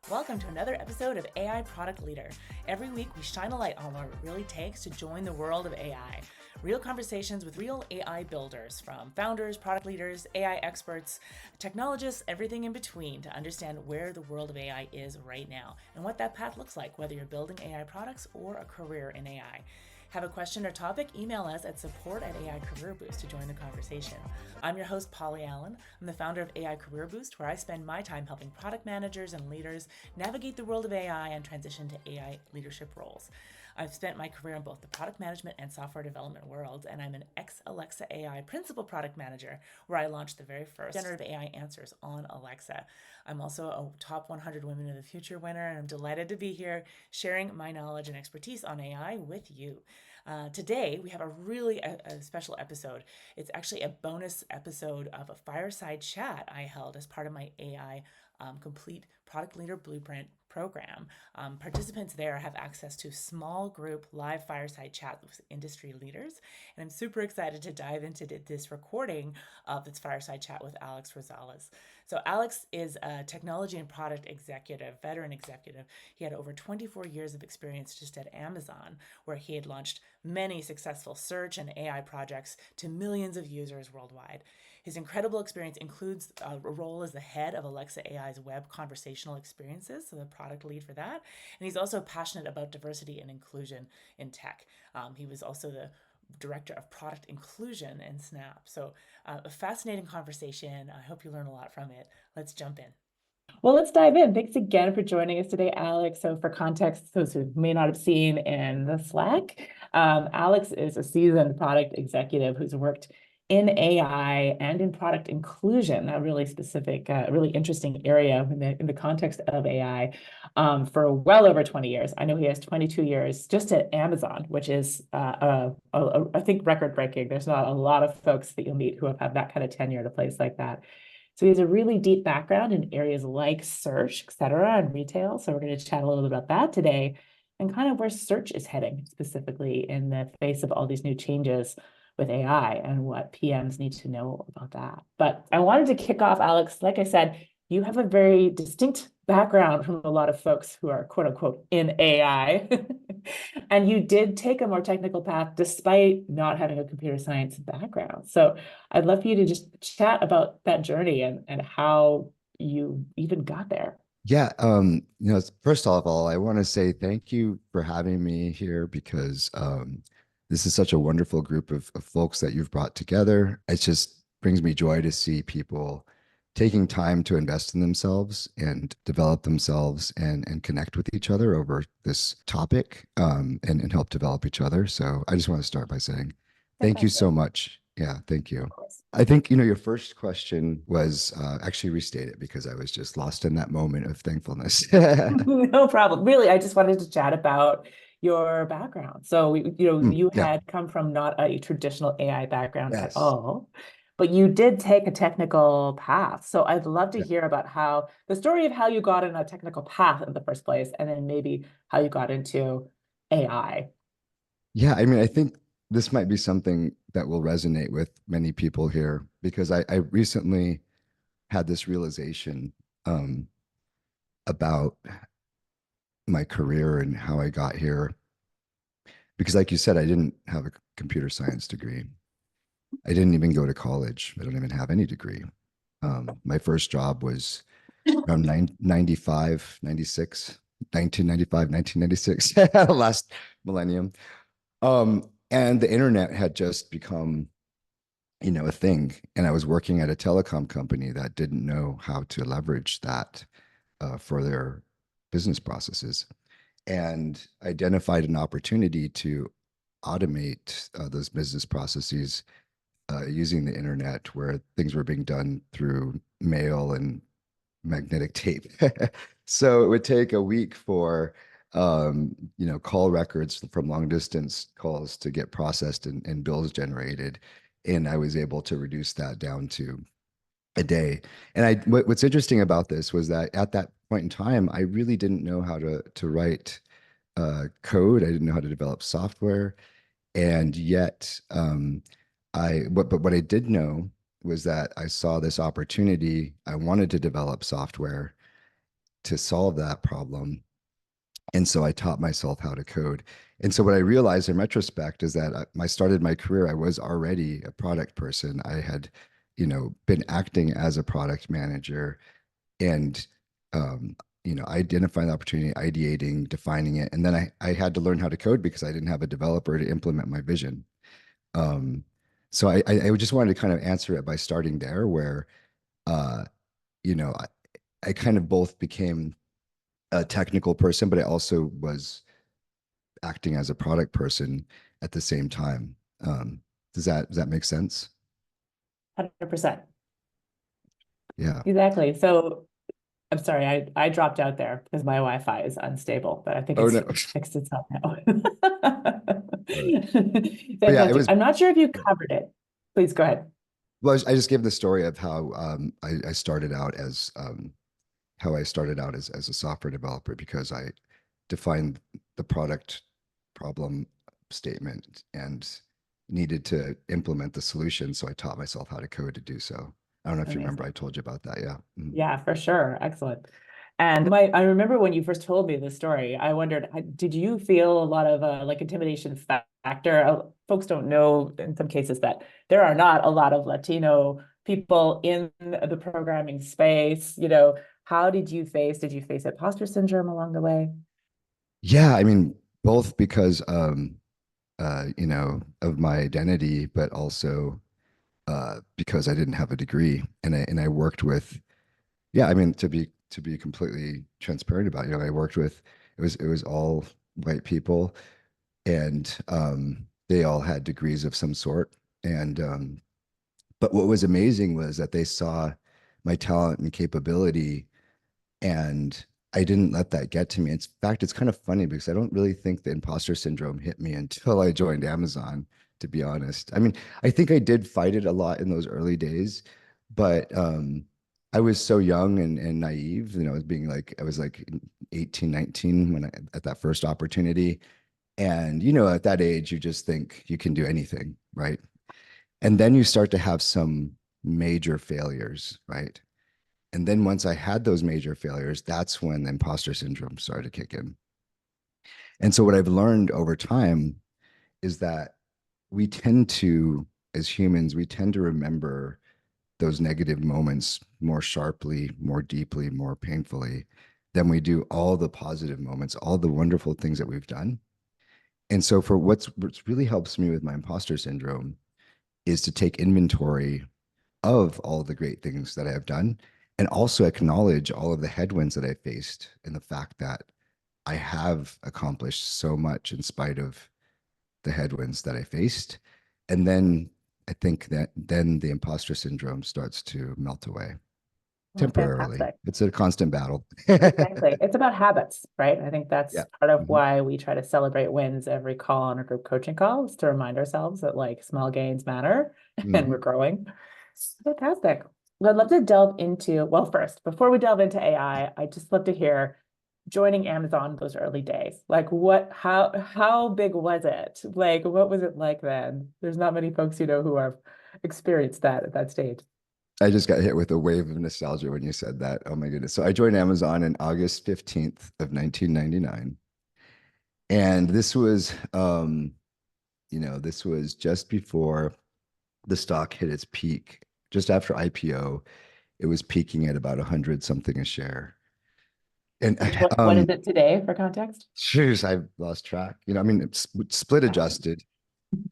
Welcome to another episode of AI Product Leader. Every week, we shine a light on what it really takes to join the world of AI. Real conversations with real AI builders, from founders, product leaders, AI experts, technologists, everything in between, to understand where the world of AI is right now and what that path looks like, whether you're building AI products or a career in AI. Have a question or topic? Email us at support@AI Career Boost to join the conversation. I'm your host, Polly Allen. I'm the founder of AI Career Boost, where I spend my time helping product managers and leaders navigate the world of AI and transition to AI leadership roles. I've spent my career in both the product management and software development worlds, and I'm an ex-Alexa AI principal product manager, where I launched the very first generative AI answers on Alexa. I'm also a top 100 Women of the Future winner, and I'm delighted to be here sharing my knowledge and expertise on AI with you. Today, we have a special episode. It's actually a bonus episode of a fireside chat I held as part of my AI Complete Product Leader Blueprint program. Participants there have access to small group live fireside chat with industry leaders, and I'm super excited to dive into this recording of this fireside chat with Alex Rosalez. So Alex is a technology and product executive, veteran executive. He had over 24 years of experience just at Amazon, where he had launched many successful search and AI projects to millions of users worldwide. His incredible experience includes a role as the head of Alexa AI's web conversational experiences, so the product lead for that. And he's also passionate about diversity and inclusion in tech. He was also the director of product inclusion in Snap. So a fascinating conversation. I hope you learn a lot from it. Let's jump in. Well, let's dive in. Thanks again for joining us today, Alex. So for context, those who may not have seen in the Slack, Alex is a seasoned product executive who's worked in AI and in product inclusion, a really specific, really interesting area in the context of AI, for well over 20 years. I know he has 22 years just at Amazon, which is, I think, record-breaking. There's not a lot of folks that you'll meet who have had that kind of tenure at a place like that. So he has a really deep background in areas like search, et cetera, and retail. So we're going to chat a little bit about that today and kind of where search is heading specifically in the face of all these new changes with AI and what PMs need to know about that. But I wanted to kick off, Alex. Like I said, you have a very distinct background from a lot of folks who are quote unquote in AI. And you did take a more technical path despite not having a computer science background. So I'd love for you to just chat about that journey and how you even got there. Yeah, first of all, I want to say thank you for having me here because this is such a wonderful group of folks that you've brought together. It just brings me joy to see people taking time to invest in themselves and develop themselves and connect with each other over this topic and help develop each other. So I just want to start by saying thank you Fantastic. so much. Yeah, thank you. Of course. I think, your first question was actually restate it because I was just lost in that moment of thankfulness. No problem. Really, I just wanted to chat about your background. So, you Yeah. had come from not a traditional AI background at Yes. all, but you did take a technical path. So I'd love to Yeah. hear about how the story of how you got in a technical path in the first place, and then maybe how you got into AI. Yeah. I mean, I think this might be something that will resonate with many people here because I recently had this realization um, about my career and how I got here. Because, like you said, I didn't have a computer science degree. I didn't even go to college. I don't even have any degree. My first job was around 95, 96, 1995, 1996, last millennium. And the internet had just become, a thing. And I was working at a telecom company that didn't know how to leverage that for their business processes and identified an opportunity to automate those business processes using the internet where things were being done through mail and magnetic tape. So it would take a week for call records from long distance calls to get processed and bills generated. And I was able to reduce that down to a day. And what's interesting about this was that at that point in time, I really didn't know how to write code. I didn't know how to develop software. And yet, but what I did know was that I saw this opportunity. I wanted to develop software to solve that problem. And so I taught myself how to code. And so what I realized in retrospect is that I started my career, I was already a product person. I had, been acting as a product manager and, um, identifying the opportunity, ideating, defining it. And then I had to learn how to code because I didn't have a developer to implement my vision. Um, so I just wanted to kind of answer it by starting there where, uh, you know, I, I kind of both became a technical person, but I also was acting as a product person at the same time. Does that make sense? 100%. Yeah. Exactly. So I'm sorry, I dropped out there because my Wi-Fi is unstable, but I think Oh it's no. fixed itself now. But yeah, it Fantastic. was. I'm not sure if you covered it. Please go ahead. Well, I just gave the story of how I started out as how I started out as a software developer because I defined the product problem statement and needed to implement the solution. So I taught myself how to code to do so. I don't know if you remember, I Amazing. told you about that. Yeah. Mhm. Yeah, for sure. Excellent. And I remember when you first told me this story, I wondered, did you feel a lot of like intimidation factor? Folks don't know in some cases that there are not a lot of Latino people in the programming space. How did you face imposter syndrome along the way? Yeah. I mean, both because, of my identity, but also because I didn't have a degree and I worked with, yeah, I mean, to be completely transparent about, I worked with, it was all white people and they all had degrees of some sort. And but what was amazing was that they saw my talent and capability, and I didn't let that get to me. In fact, it's kind of funny because I don't really think the imposter syndrome hit me until I joined Amazon, to be honest. I mean, I think I did fight it a lot in those early days, but I was so young and naive, I was like 18, 19 when at that first opportunity. And, at that age, you just think you can do anything, right? And then you start to have some major failures, right? And then once I had those major failures, that's when the imposter syndrome started to kick in. And so what I've learned over time is that we tend to, as humans, we tend to remember those negative moments more sharply, more deeply, more painfully than we do all the positive moments, all the wonderful things that we've done. And so for what's really helps me with my imposter syndrome is to take inventory of all the great things that I have done and also acknowledge all of the headwinds that I faced and the fact that I have accomplished so much in spite of the headwinds that I faced. And then I think that then the imposter syndrome starts to melt away Oh, temporarily. fantastic. It's a constant battle. Exactly. It's about habits, right? I think that's Yeah. part of Mhm. why we try to celebrate wins every call on a group coaching call is to remind ourselves that like small gains matter and we're Mhm. growing. Fantastic. Well, I'd love to delve into, well, first, before we delve into AI, I just love to hear joining Amazon those early days. Like how big was it? Like what was it like then? There's not many folks, who have experienced that at that stage. I just got hit with a wave of nostalgia when you said that. Oh my goodness. So I joined Amazon in August 15th of 1999. And this was just before the stock hit its peak. Just after IPO, it was peaking at about 100 something a share. And Which what is it today for context? cheers, I've lost track. I mean, it's split adjusted.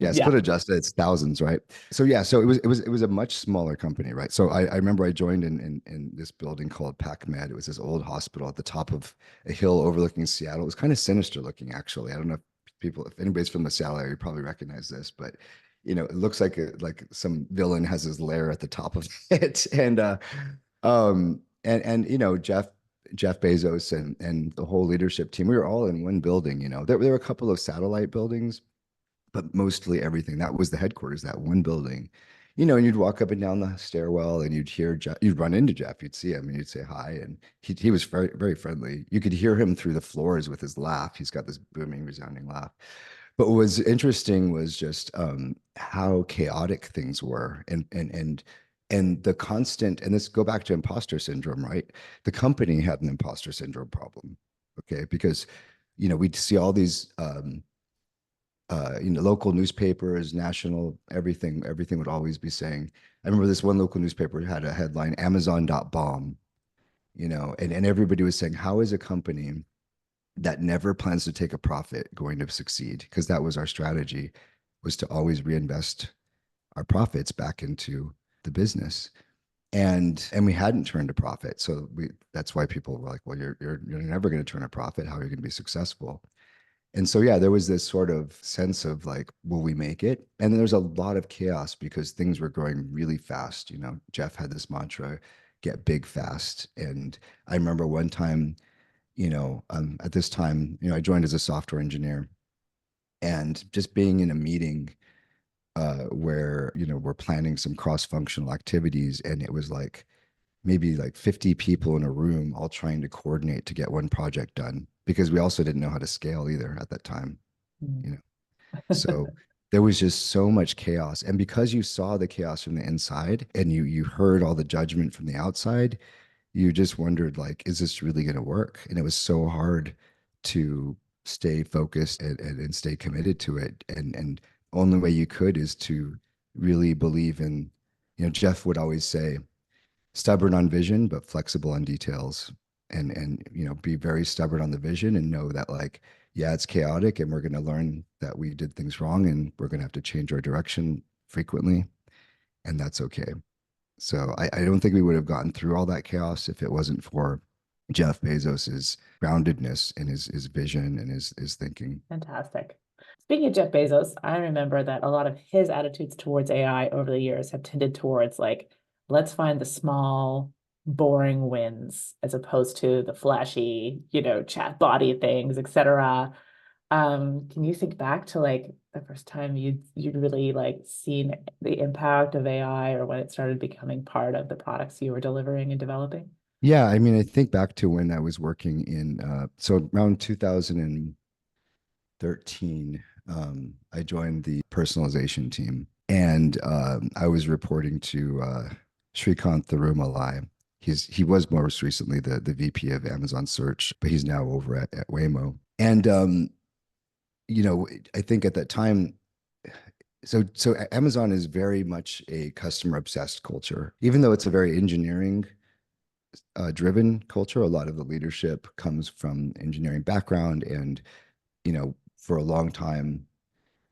Yeah, split Yeah. adjusted, it's thousands, right? So yeah, so it was a much smaller company, right? So I remember I joined in this building called PacMed. It was this old hospital at the top of a hill overlooking Seattle. It was kind of sinister looking, actually. I don't know if anybody's from the Seattle area, you probably recognize this, but it looks like some villain has his lair at the top of it. And Jeff Bezos and the whole leadership team, we were all in one building. There were a couple of satellite buildings, but mostly everything. That was the headquarters, that one building. And you'd walk up and down the stairwell and you'd hear Jeff, you'd run into Jeff, you'd see him and you'd say hi. And he was very, very friendly. You could hear him through the floors with his laugh. He's got this booming, resounding laugh. But what was interesting was just how chaotic things were. And And the constant, and this go back to imposter syndrome, right? The company had an imposter syndrome problem. Okay. Because, we'd see all these, local newspapers, national, everything would always be saying, I remember this one local newspaper had a headline, Amazon.bomb, and everybody was saying, how is a company that never plans to take a profit going to succeed? Because that was our strategy, was to always reinvest our profits back into the business. And we hadn't turned a profit. So that's why people were like, well, you're never going to turn a profit. How are you going to be successful? And so, yeah, there was this sort of sense of like, will we make it? And then there's a lot of chaos because things were growing really fast. Jeff had this mantra, get big fast. And I remember one time, at this time, I joined as a software engineer, and just being in a meeting where, we're planning some cross-functional activities, and it was like maybe like 50 people in a room all trying to coordinate to get one project done, because we also didn't know how to scale either at that time, Mm. you know. So there was just so much chaos. And because you saw the chaos from the inside and you heard all the judgment from the outside, you just wondered, like, is this really going to work? And it was so hard to stay focused and stay committed to it. And only way you could is to really believe in, Jeff would always say, stubborn on vision, but flexible on details. And be very stubborn on the vision and know that, like, yeah, it's chaotic and we're going to learn that we did things wrong and we're going to have to change our direction frequently. And that's okay. So I don't think we would have gotten through all that chaos if it wasn't for Jeff Bezos's groundedness and his vision and his thinking. Fantastic. Speaking of Jeff Bezos, I remember that a lot of his attitudes towards AI over the years have tended towards like, let's find the small, boring wins as opposed to the flashy, chat body things, etc. Can you think back to like the first time you'd really like seen the impact of AI or when it started becoming part of the products you were delivering and developing? Yeah, I mean, I think back to when I was working in so around 2013, I joined the personalization team, and I was reporting to Srikanth Thirumalai. He was most recently the VP of Amazon Search, but he's now over at Waymo. And you know, I think at that time, so Amazon is very much a customer obsessed culture, even though it's a very engineering driven culture. A lot of the leadership comes from engineering background, and for a long time,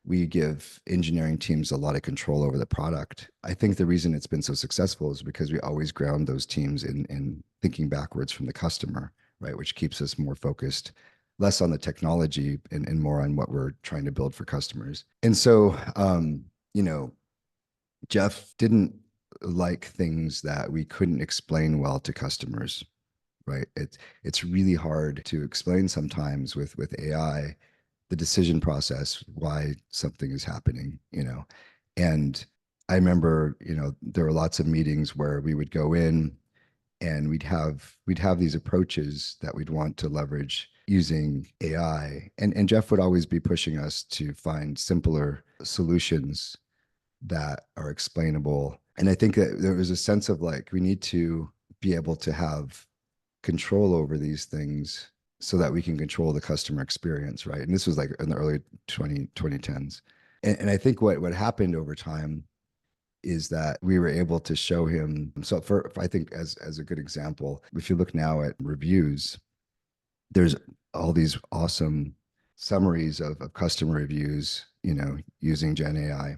we give engineering teams a lot of control over the product. I think the reason it's been so successful is because we always ground those teams in thinking backwards from the customer, right? Which keeps us more focused, less on the technology and more on what we're trying to build for customers. And so, you know, Jeff didn't like things that we couldn't explain well to customers, right? It's really hard to explain sometimes with AI the decision process, why something is happening, And I remember, there were lots of meetings where we would go in and we'd have these approaches that we'd want to leverage using AI. And Jeff would always be pushing us to find simpler solutions that are explainable. And I think that there was a sense of like, we need to be able to have control over these things so that we can control the customer experience, right? And this was like in the early 2010s. And I think what happened over time is that we were able to show him. So for I think as a good example, if you look now at reviews, there's all these awesome summaries of customer reviews, using Gen AI.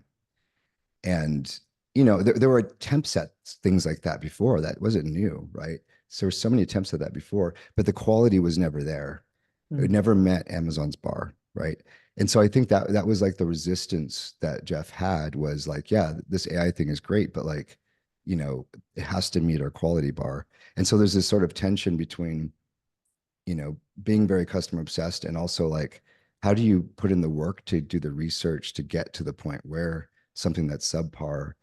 And, there were attempts at things like that before. That wasn't new, right? So there were so many attempts at that before, but the quality was never there. It Mm. never met Amazon's bar, right? And so I think that was like the resistance that Jeff had, was like, yeah, this AI thing is great, but like, it has to meet our quality bar. And so there's this sort of tension between, being very customer obsessed and also like, how do you put in the work to do the research to get to the point where something that's subpar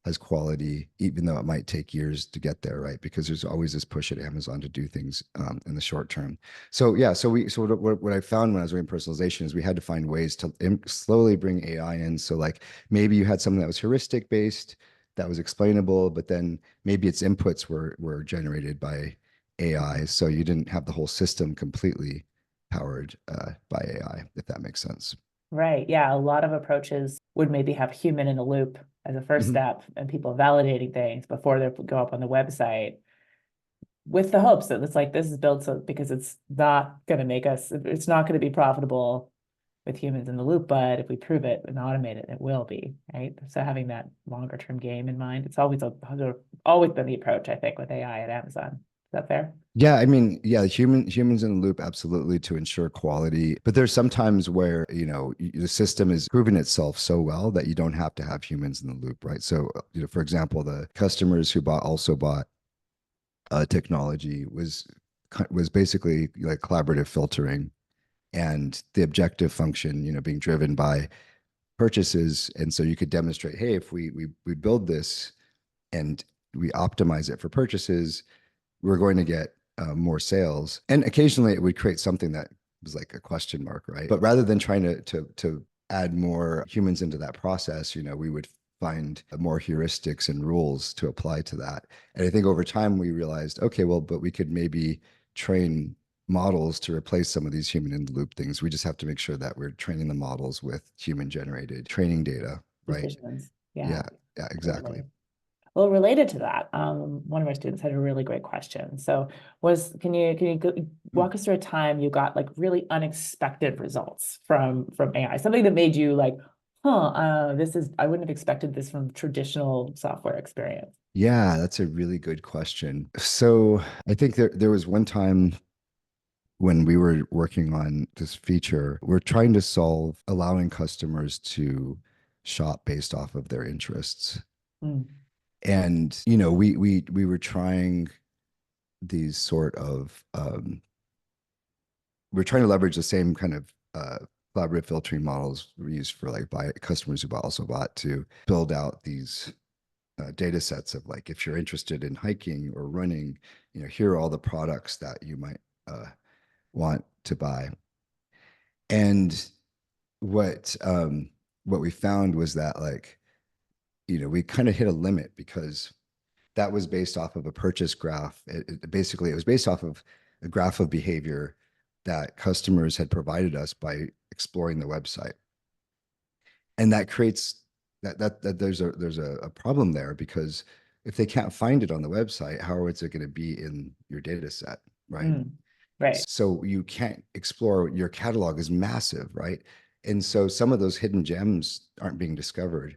has quality, even though it might take years to get there, right? Because there's always this push at Amazon to do things in the short term. So yeah, so what I found when I was doing personalization is we had to find ways to slowly bring AI in. So like maybe you had something that was heuristic based, that was explainable, but then maybe its inputs were generated by AI, so you didn't have the whole system completely powered by AI, if that makes sense. Right. Yeah. A lot of approaches would maybe have human in a loop as a first Mhm. step and people validating things before they go up on the website with the hopes that it's like this is built so because it's not going to make us, it's not going to be profitable with humans in the loop, but if we prove it and automate it, it will be, right? So having that longer term game in mind, it's always been the approach, I think, with AI at Amazon. Is that fair? Yeah, I mean, yeah, humans in the loop, absolutely, to ensure quality. But there's sometimes where, the system is proving itself so well that you don't have to have humans in the loop, right? So, for example, the customers who bought technology was basically like collaborative filtering, and the objective function, being driven by purchases. And so you could demonstrate, hey, if we build this and we optimize it for purchases, we're going to get more sales. And occasionally it would create something that was like a question mark, right? But rather than trying to add more humans into that process, we would find more heuristics and rules to apply to that. And I think over time we realized, okay, well, but we could maybe train models to replace some of these human in the loop things. We just have to make sure that we're training the models with human generated training data, right? Decisions. Yeah, Yeah, yeah, exactly. totally. Well, related to that, one of our students had a really great question. So walk us through a time you got like really unexpected results from AI, something that made you like, I wouldn't have expected this from traditional software experience. Yeah, that's a really good question. So I think there was one time when we were working on this feature, we're trying to solve allowing customers to shop based off of their interests. Mm, And, we were trying these sort of we're trying to leverage the same kind of collaborative filtering models we use for like buy customers who also bought to build out these data sets of like if you're interested in hiking or running, here are all the products that you might want to buy. And what what we found was that like we kind of hit a limit because that was based off of a purchase graph. Basically, it was based off of a graph of behavior that customers had provided us by exploring the website, and that creates that there's a problem there because if they can't find it on the website, how is it going to be in your data set, right? mm, right. So you can't explore. Your catalog is massive, right? And so some of those hidden gems aren't being discovered.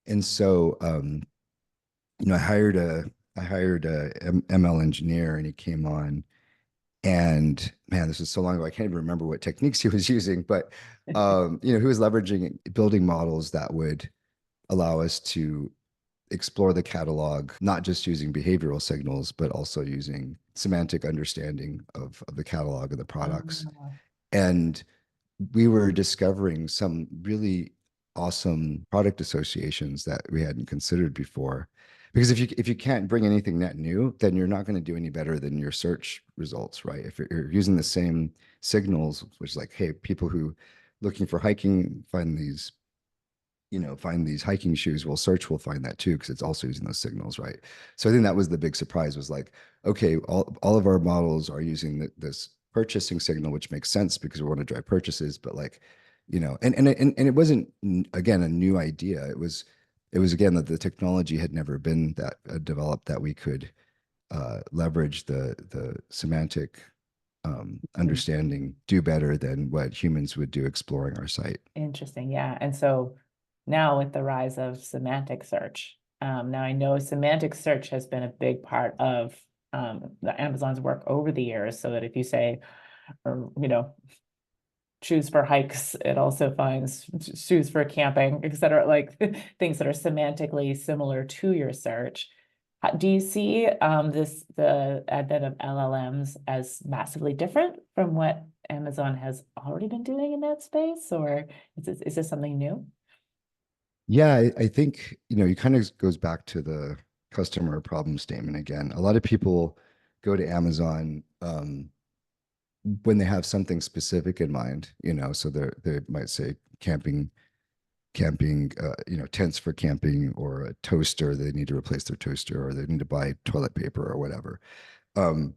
And so I hired a ML engineer, and he came on, and man, this was so long ago, I can't even remember what techniques he was using, but he was leveraging building models that would allow us to explore the catalog, not just using behavioral signals, but also using semantic understanding of the catalog of the products. Ah, And we were discovering some really awesome product associations that we hadn't considered before. Because if you can't bring anything net new, then you're not going to do any better than your search results, right? If you're using the same signals, which is like, hey, people who looking for hiking find these hiking shoes, well, search will find that too because it's also using those signals, right? So I think that was the big surprise was like, okay, all of our models are using this purchasing signal, which makes sense because we want to drive purchases, but like, and it wasn't again a new idea. It was again that the technology had never been that developed that we could leverage the semantic mm, understanding do better than what humans would do exploring our site. interesting. Yeah. And so now with the rise of semantic search, now I know semantic search has been a big part of the Amazon's work over the years. So that if you say, or shoes for hikes, it also finds shoes for camping, etc. Like things that are semantically similar to your search. Do you see the advent of LLMs as massively different from what Amazon has already been doing in that space, or is this something new? Yeah, I think, it kind of goes back to the customer problem statement again. A lot of people go to Amazon when they have something specific in mind, so they might say camping camping, tents for camping, or a toaster. They need to replace their toaster, or they need to buy toilet paper or whatever. Um,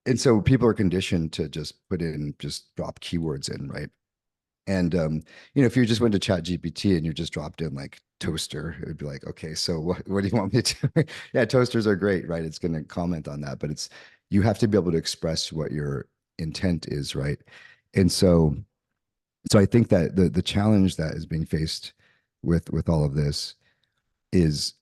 and so people are conditioned to just drop keywords in, right? And if you just went to Chat GPT and you just dropped in like toaster, it would be like, okay, so what do you want me to do? Yeah, toasters are great, right? It's going to comment on that, but you have to be able to express what your intent is, right? And so I think that the challenge that is being faced with all of this is,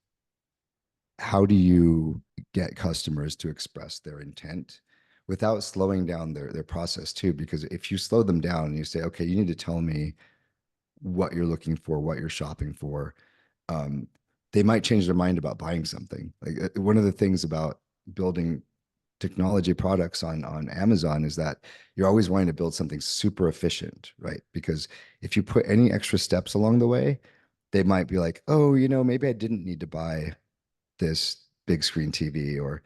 how do you get customers to express their intent without slowing down their process too? Because if you slow them down and you say, okay, you need to tell me what you're looking for, what you're shopping for, um, they might change their mind about buying something. Like one of the things about building technology products on Amazon is that you're always wanting to build something super efficient, right? Because if you put any extra steps along the way, they might be like, oh, maybe I didn't need to buy this big screen TV, or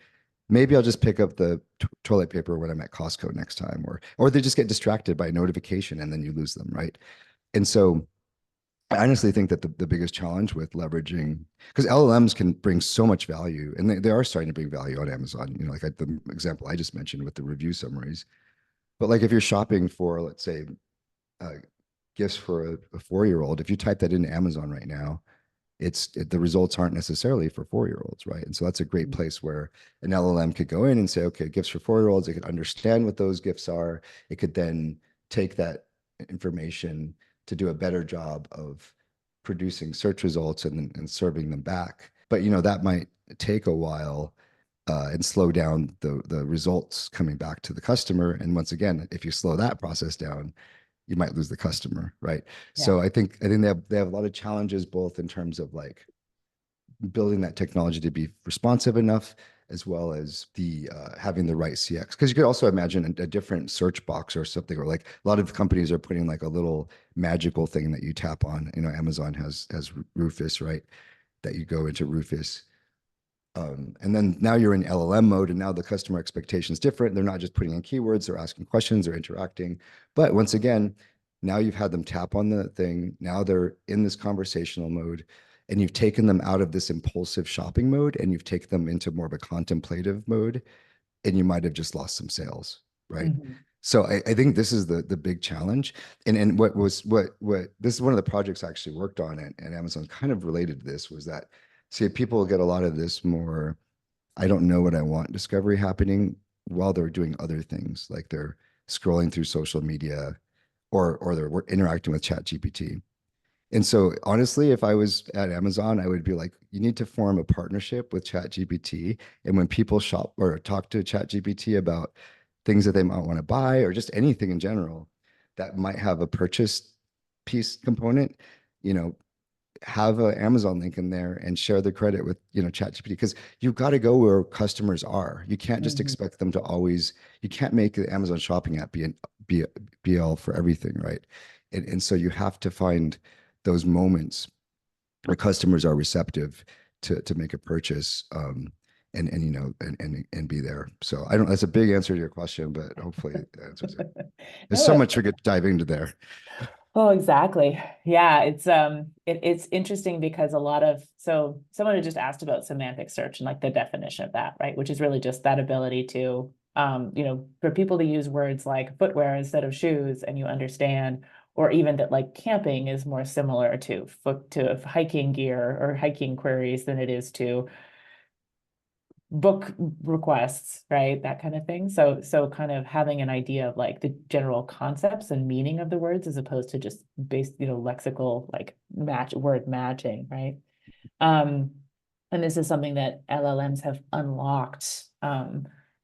maybe I'll just pick up the toilet paper when I'm at Costco next time, or they just get distracted by a notification and then you lose them, right? And so I honestly think that the biggest challenge with leveraging, because LLMs can bring so much value, and they are starting to bring value on Amazon, like the example I just mentioned with the review summaries. But like if you're shopping for, let's say, uh, gifts for a 4-year-old, if you type that into Amazon right now, the results aren't necessarily for 4-year-olds, right? And so that's a great place where an LLM could go in and say, okay, gifts for 4-year-olds. It could understand what those gifts are. It could then take that information to do a better job of producing search results and serving them back. But that might take a while, and slow down the results coming back to the customer. And once again, if you slow that process down, you might lose the customer, right? Yeah. So I think they have a lot of challenges, both in terms of like building that technology to be responsive enough, as well as the having the right CX. Because you could also imagine a different search box or something, or like a lot of companies are putting like a little magical thing that you tap on. Amazon has Rufus, right? That you go into Rufus, and then now you're in LLM mode, and now the customer expectation is different. They're not just putting in keywords, they're asking questions, they're interacting. But once again, now you've had them tap on the thing. Now they're in this conversational mode, and you've taken them out of this impulsive shopping mode, and you've taken them into more of a contemplative mode, and you might have just lost some sales, right? Mhm. So I think this is the big challenge. And what this is one of the projects I actually worked on at Amazon, kind of related to this, was that, see, people get a lot of this more, I don't know what I want discovery happening while they're doing other things, like they're scrolling through social media, or they're interacting with Chat GPT. And so honestly, if I was at Amazon, I would be like, you need to form a partnership with ChatGPT. And when people shop or talk to ChatGPT about things that they might want to buy, or just anything in general that might have a purchase piece component, you know, have an Amazon link in there and share the credit with, ChatGPT, because you've got to go where customers are. You can't just Mhm. expect them to always, you can't make the Amazon shopping app be all for everything, right? And so you have to find those moments where customers are receptive to make a purchase, and be there. So I don't, that's a big answer to your question, but hopefully it answers it. There's so No, much we could dive into there. oh, exactly. Yeah, it's interesting because a lot of, so someone had just asked about semantic search and like the definition of that, right? Which is really just that ability to for people to use words like footwear instead of shoes, and you understand, or even that like camping is more similar to foot to hiking gear or hiking queries than it is to book requests, right? That kind of thing. So kind of having an idea of like the general concepts and meaning of the words, as opposed to just based, lexical like word matching, right? Um, and this is something that LLMs have unlocked,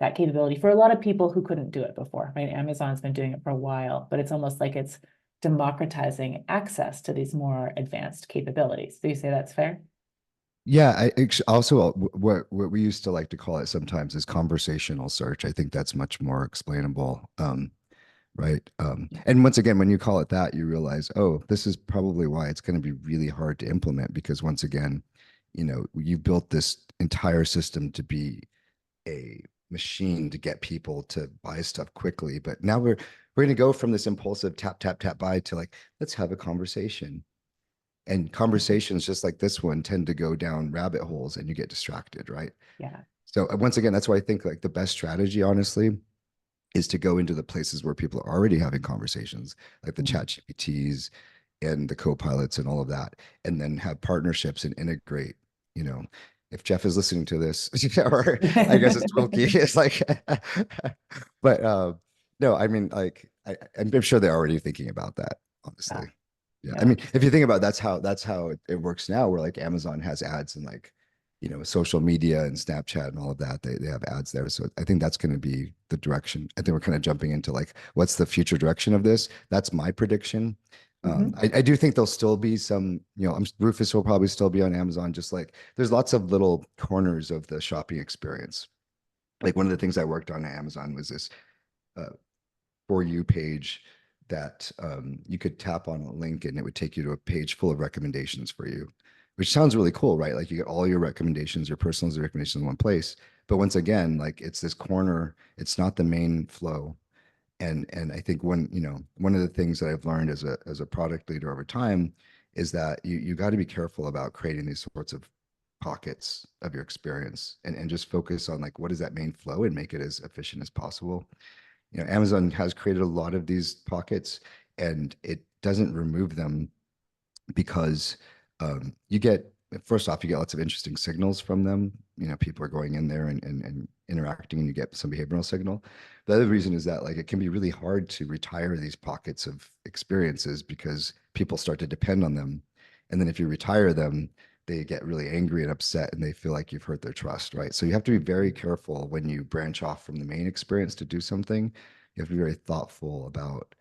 that capability for a lot of people who couldn't do it before, right? Amazon's been doing it for a while, but it's almost like it's democratizing access to these more advanced capabilities. Do you say that's fair? Yeah, also what we used to like to call it sometimes is conversational search. I think that's much more explainable, right? And once again, when you call it that, you realize, oh, this is probably why it's going to be really hard to implement, because once again, you built this entire system to be a machine to get people to buy stuff quickly. But now we're going to go from this impulsive tap tap tap buy to like, let's have a conversation. And conversations just like this one tend to go down rabbit holes and you get distracted, right? Yeah. So once again, that's why I think like the best strategy, honestly, is to go into the places where people are already having conversations, like the Mm. chat GPTs and the co-pilots and all of that, and then have partnerships and integrate, you know, if Jeff is listening to this, or I guess it's Wilkie, it's like, but no, I mean, like, I'm sure they're already thinking about that, honestly. Yeah. Yeah. I Yeah. mean, if you think about it, that's how it works now, where like Amazon has ads and like, social media and Snapchat and all of that. They have ads there. So I think that's going to be the direction. I think we're kind of jumping into like what's the future direction of this. That's my prediction. Hmm. I do think there'll still be some, Rufus will probably still be on Amazon, just like there's lots of little corners of the shopping experience. Like one of the things I worked on at Amazon was this uh, For You page that you could tap on a link and it would take you to a page full of recommendations for you, which sounds really cool, right? Like you get all your recommendations, your personalized recommendations in one place. But once again, like it's this corner, it's not the main flow. And I think one of the things that I've learned as a product leader over time is that you got to be careful about creating these sorts of pockets of your experience and just focus on like what is that main flow and make it as efficient as possible. Amazon has created a lot of these pockets and it doesn't remove them because you get, first off, you get lots of interesting signals from them. People are going in there and interacting and you get some behavioral signal. The other reason is that like it can be really hard to retire these pockets of experiences because people start to depend on them. And then if you retire them, they get really angry and upset and they feel like you've hurt their trust, right? So you have to be very careful when you branch off from the main experience to do something. You have to be very thoughtful about,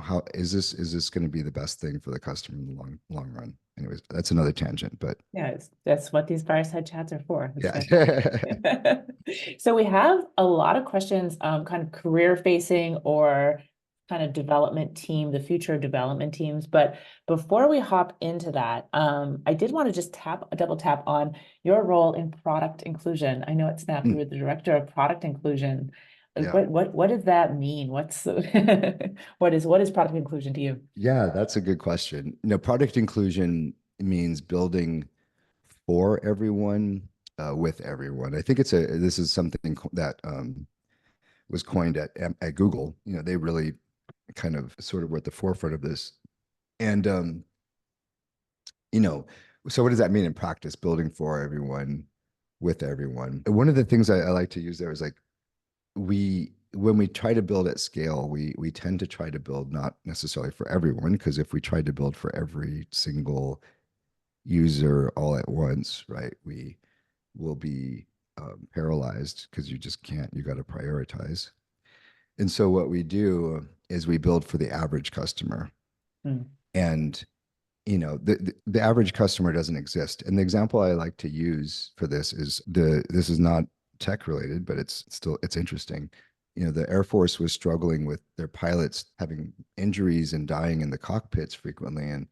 how is this going to be the best thing for the customer in the long run. Anyways, that's another tangent, but Yeah, that's what these fireside chats are for. It's yeah. fantastic. So we have a lot of questions, kind of career facing or kind of development team, the future of development teams. But before we hop into that, I did want to just double tap on your role in product inclusion. I know at Snap you Mm, were the director of product inclusion. yeah. What does that mean? What is product inclusion to you? Yeah, that's a good question. Product inclusion means building for everyone, with everyone. I think this is something that was coined at Google. They really kind of sort of were at the forefront of this. And you know, so what does that mean in practice? Building for everyone, with everyone. And one of the things I like to use there is like when we try to build at scale, we tend to try to build not necessarily for everyone, because if we tried to build for every single user all at once, right, we will be paralyzed because you just can't. You got to prioritize. And so what we do is we build for the average customer, Mm, and the average customer doesn't exist. And the example I like to use for this is not tech related, but it's interesting. The Air Force was struggling with their pilots having injuries and dying in the cockpits frequently. And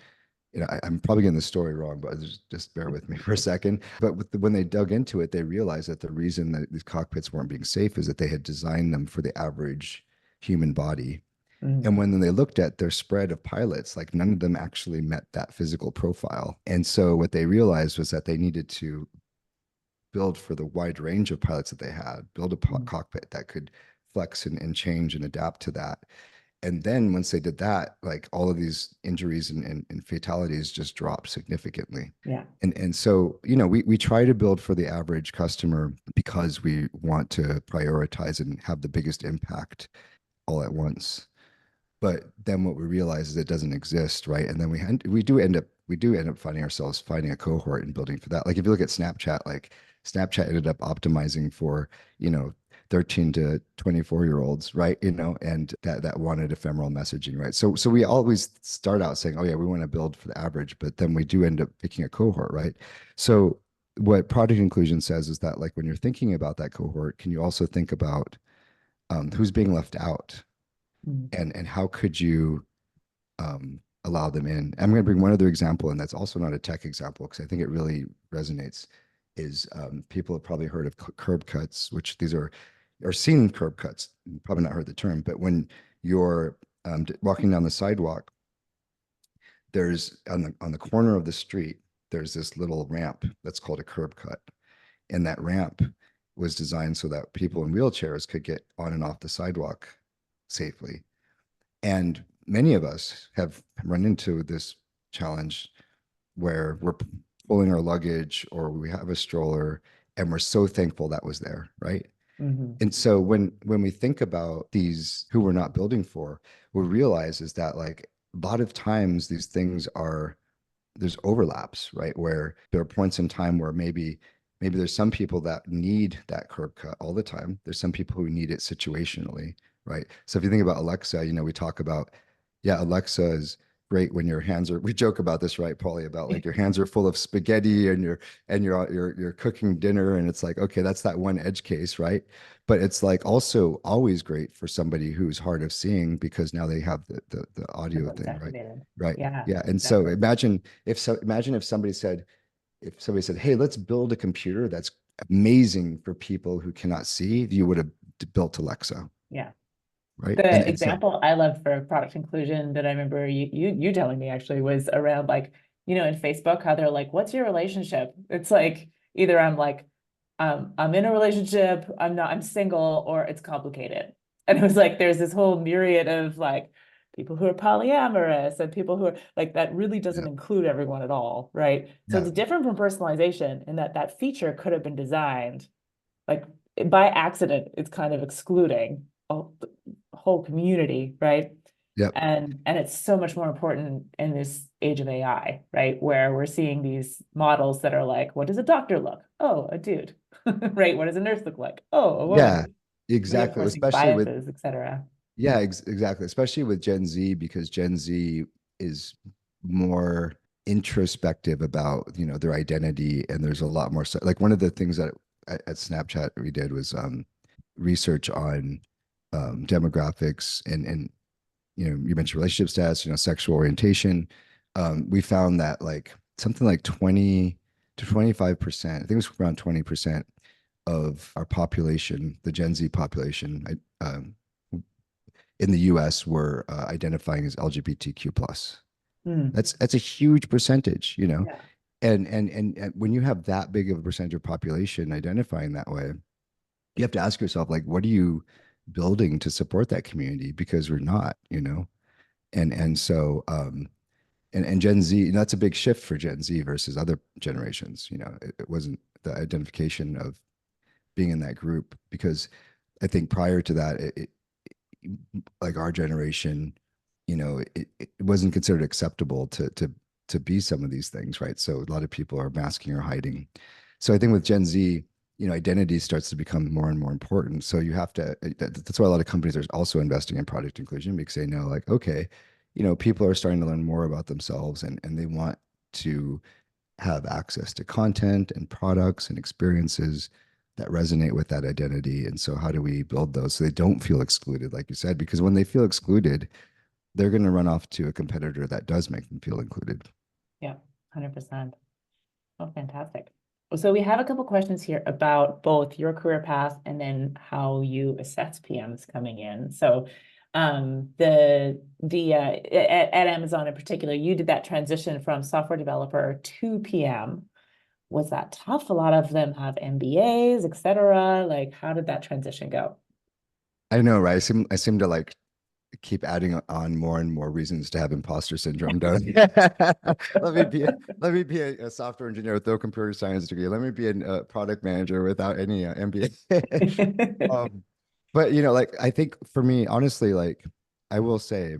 I'm probably getting the story wrong, but just bear with me for a second. But when they dug into it, they realized that the reason that these cockpits weren't being safe is that they had designed them for the average human body. And mm, when they looked at their spread of pilots, like none of them actually met that physical profile. And so what they realized was that they needed to build for the wide range of pilots that they had, build a mm. cockpit that could flex and change and adapt to that. And then once they did that, like all of these injuries and fatalities just dropped significantly. Yeah. And so, we try to build for the average customer because we want to prioritize and have the biggest impact all at once. But then what we realize is it doesn't exist, right? And then we do end up finding ourselves finding a cohort and building for that. Like if you look at Snapchat, like Snapchat ended up optimizing for 13 to 24-year-olds, right? And that wanted ephemeral messaging, right? So we always start out saying, oh yeah, we want to build for the average, but then we do end up picking a cohort, right? So what product inclusion says is that like when you're thinking about that cohort, can you also think about who's being left out, Mm, and how could you allow them in? I'm going to bring one other example, and that's also not a tech example because I think it really resonates. Is people have probably heard of curb cuts, which these are seen curb cuts. Probably not heard the term, but when you're walking down the sidewalk, there's on the corner of the street, there's this little ramp that's called a curb cut. And that ramp was designed so that people in wheelchairs could get on and off the sidewalk safely. And many of us have run into this challenge where we're pulling our luggage or we have a stroller and we're so thankful that was there, right? Hmm. And so when we think about these who we're not building for, what we realize is that like a lot of times these things are there's overlaps, right? Where there are points in time where maybe there's some people that need that curb cut all the time. There's some people who need it situationally, right? So if you think about Alexa, we talk about, yeah, Alexa is great when your hands are, we joke about this, right, Paulie, about like your hands are full of spaghetti and you're cooking dinner and it's like, okay, that's that one edge case, right? But it's like also always great for somebody who's hard of seeing because now they have the audio Everyone's thing, right? activated. Right. Yeah, Yeah. And so exactly. imagine if somebody said, hey, let's build a computer that's amazing for people who cannot see, you would have built Alexa, Yeah. right? The And so example I loved for product inclusion that I remember you telling me actually was around like, in Facebook, how they're like, what's your relationship? It's like either I'm like, I'm in a relationship, I'm not, I'm single, or it's complicated. And it was like there's this whole myriad of like people who are polyamorous and people who are like that really doesn't yeah, include everyone at all, right? So yeah, it's different from personalization in that that feature could have been designed like by accident, it's kind of excluding the whole community, right? yep, And it's so much more important in this age of AI, right? Where we're seeing these models that are like, what does a doctor look? Oh, a dude, right? What does a nurse look like? Oh, a yeah, woman, exactly. reinforcing Especially with biases, etc. yeah, exactly. Especially with Gen Z, because Gen Z is more introspective about, their identity. And there's a lot more, like one of the things that at Snapchat we did was research on demographics and, you mentioned relationship status, sexual orientation. We found that like something like 20 to 25%, I think it was around 20% of our population, the Gen Z population, in the US were identifying as LGBTQ plus. Hmm. That's a huge percentage, Yeah. and when you have that big of a percentage of population identifying that way, you have to ask yourself, like, what are you building to support that community? Because we're not, and so and Gen Z, that's a big shift for Gen Z versus other generations. It wasn't the identification of being in that group because I think prior to that, like our generation, it wasn't considered acceptable to be some of these things, right? So a lot of people are masking or hiding. So I think with Gen Z, identity starts to become more and more important. So you have to. That's why a lot of companies are also investing in product inclusion because they know, like, okay, people are starting to learn more about themselves and they want to have access to content and products and experiences that resonate with that identity. And so, how do we build those so they don't feel excluded, like you said? Because when they feel excluded, they're going to run off to a competitor that does make them feel included. Yeah, 100%. Oh, fantastic. So we have a couple questions here about both your career path and then how you assess PMs coming in. So at Amazon in particular, you did that transition from software developer to PM. Was that tough? A lot of them have MBAs, et cetera. Like, how did that transition go? I know, right? I seem to like keep adding on more and more reasons to have imposter syndrome, don't you? let me be a, let me be a software engineer with no computer science degree. Let me be a product manager without any MBA. But like I think for me, honestly, like I will say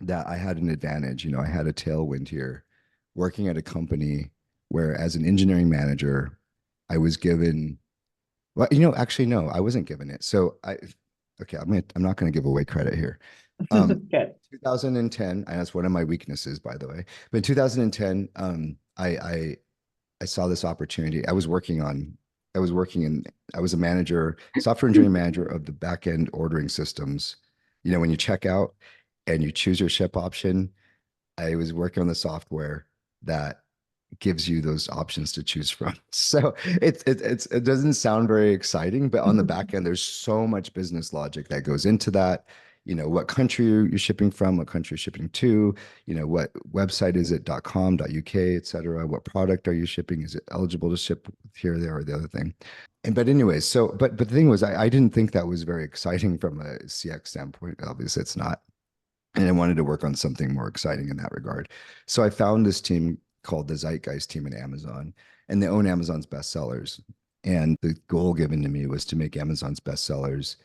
that I had an advantage. I had a tailwind here working at a company where as an engineering manager, I was given well, actually no, I wasn't given it. So okay, I'm not gonna give away credit here. Um Good. 2010, and that's one of my weaknesses, by the way. But in 2010, I saw this opportunity. I was a manager, software engineering manager of the back end ordering systems. When you check out and you choose your ship option, I was working on the software that gives you those options to choose from. So it doesn't sound very exciting, but on the back end, there's so much business logic that goes into that. what country you're shipping from, what country you're shipping to, what website is it, .com, .uk, et cetera. What product are you shipping? Is it eligible to ship here, there, or the other thing? And but anyways, but the thing was, I didn't think that was very exciting from a CX standpoint. Obviously, it's not. And I wanted to work on something more exciting in that regard. So I found this team called the Zeitgeist team at Amazon, and they own Amazon's bestsellers. And the goal given to me was to make Amazon's bestsellers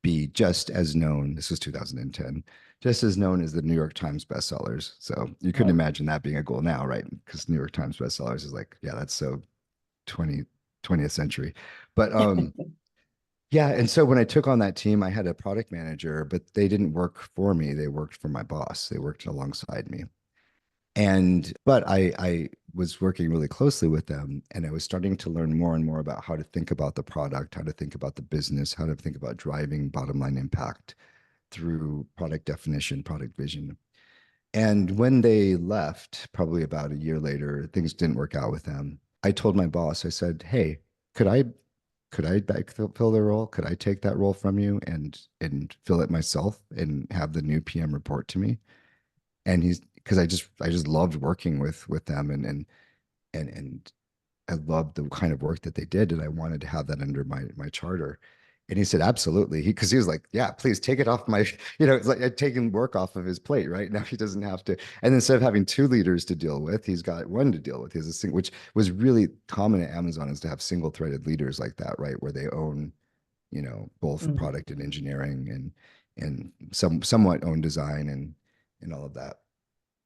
be just as known. This was 2010, just as known as the New York Times bestsellers. So you couldn't Right. imagine that being a goal now, right? Because New York Times bestsellers is like, yeah, that's so 20th century. But yeah, and so when I took on that team, I had a product manager, but they didn't work for me. They worked for my boss. They worked alongside me. And but I was working really closely with them, and I was starting to learn more and more about how to think about the product, how to think about the business, how to think about driving bottom line impact through product definition, product vision. And when they left, probably about a year later, things didn't work out with them. I told my boss, I said, "Hey, could I backfill the role? Could I take that role from you and fill it myself and have the new PM report to me?" And he's because I just loved working with them and I loved the kind of work that they did, and I wanted to have that under my charter. And he said, absolutely. Because he was like, yeah, please take it off my, it's like I'd taken work off of his plate, right? Now he doesn't have to. And instead of having two leaders to deal with, he's got one to deal with. He's a single, which was really common at Amazon is to have single threaded leaders like that, right? Where they own, both Mm. product and engineering and somewhat own design and all of that.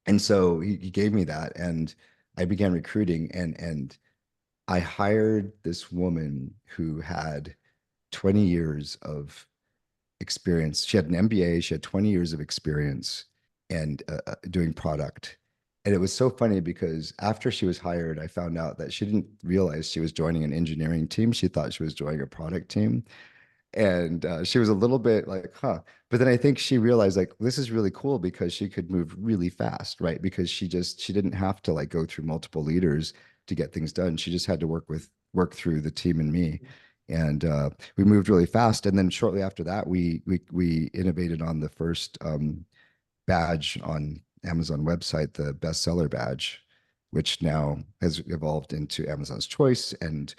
And so he gave me that, and I began recruiting, and I hired this woman who had 20 years of experience. She had an MBA, she had 20 years of experience and doing product. And it was so funny because after she was hired, I found out that she didn't realize she was joining an engineering team. She thought she was joining a product team. And she was a little bit like, huh. But then I think she realized like this is really cool because she could move really fast, right? Because she didn't have to like go through multiple leaders to get things done. She just had to work through the team and me. And we moved really fast. And then shortly after that, we innovated on the first badge on Amazon website, the bestseller badge, which now has evolved into Amazon's Choice and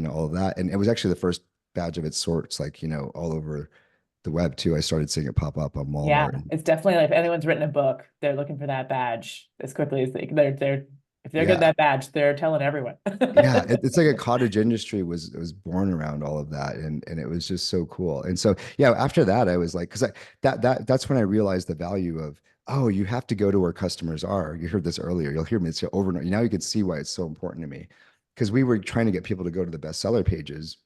all of that. And it was actually the first badge of its sorts, like all over the web too. I started seeing it pop up on Yeah, Walmart. And it's definitely like if anyone's written a book, they're looking for that badge as quickly as they're if they're getting yeah, that badge, they're telling everyone. yeah, it's like a cottage industry was born around all of that, and it was just so cool. And so yeah, after that, I was like, because that's when I realized the value of, oh, you have to go to where customers are. You heard this earlier. You'll hear me say over and over. Now you can see why it's so important to me, because we were trying to get people to go to the bestseller pages,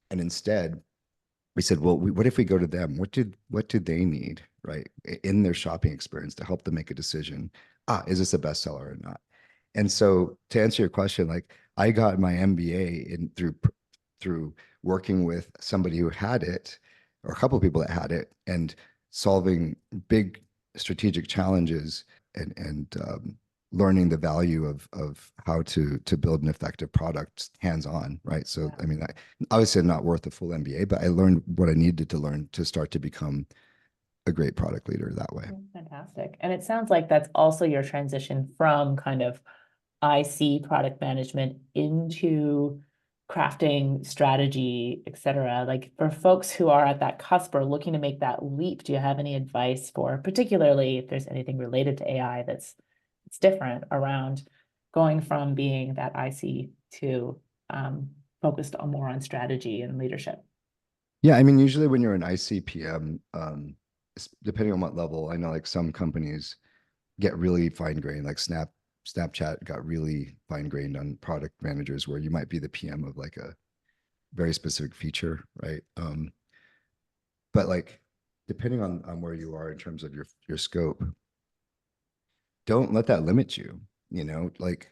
and instead we said, well, what if we go to them? What do they need, right, in their shopping experience to help them make a decision? Is this a bestseller or not? And so to answer your question, like I got my MBA in through working with somebody who had it, or a couple of people that had it, and solving big strategic challenges and learning the value of how to build an effective product hands on, right? So Yeah. I mean, obviously I'm not worth a full MBA, but I learned what I needed to learn to start to become a great product leader that way. Fantastic. And it sounds like that's also your transition from kind of IC product management into crafting strategy, et cetera. Like for folks who are at that cusp or looking to make that leap, do you have any advice for, particularly if there's anything related to AI that's it's different around going from being that IC to focused on more on strategy and leadership? Yeah, I mean, usually when you're an ICPM, depending on what level, I know like some companies get really fine grained, like Snapchat got really fine grained on product managers, where you might be the PM of like a very specific feature, right? But like depending on where you are in terms of your scope, don't let that limit you. Like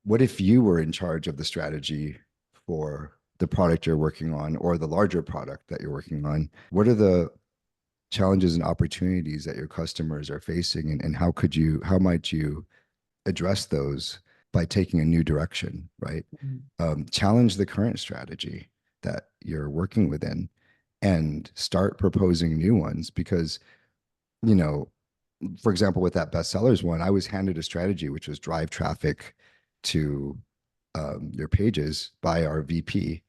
what if you were in charge of the strategy for the product you're working on or the larger product that you're working on? What are the challenges and opportunities that your customers are facing, and how might you address those by taking a new direction, right? Mhm. Challenge the current strategy that you're working within, and start proposing new ones because, you know, for example, with that bestsellers one, I was handed a strategy which was drive traffic to your pages by our VP.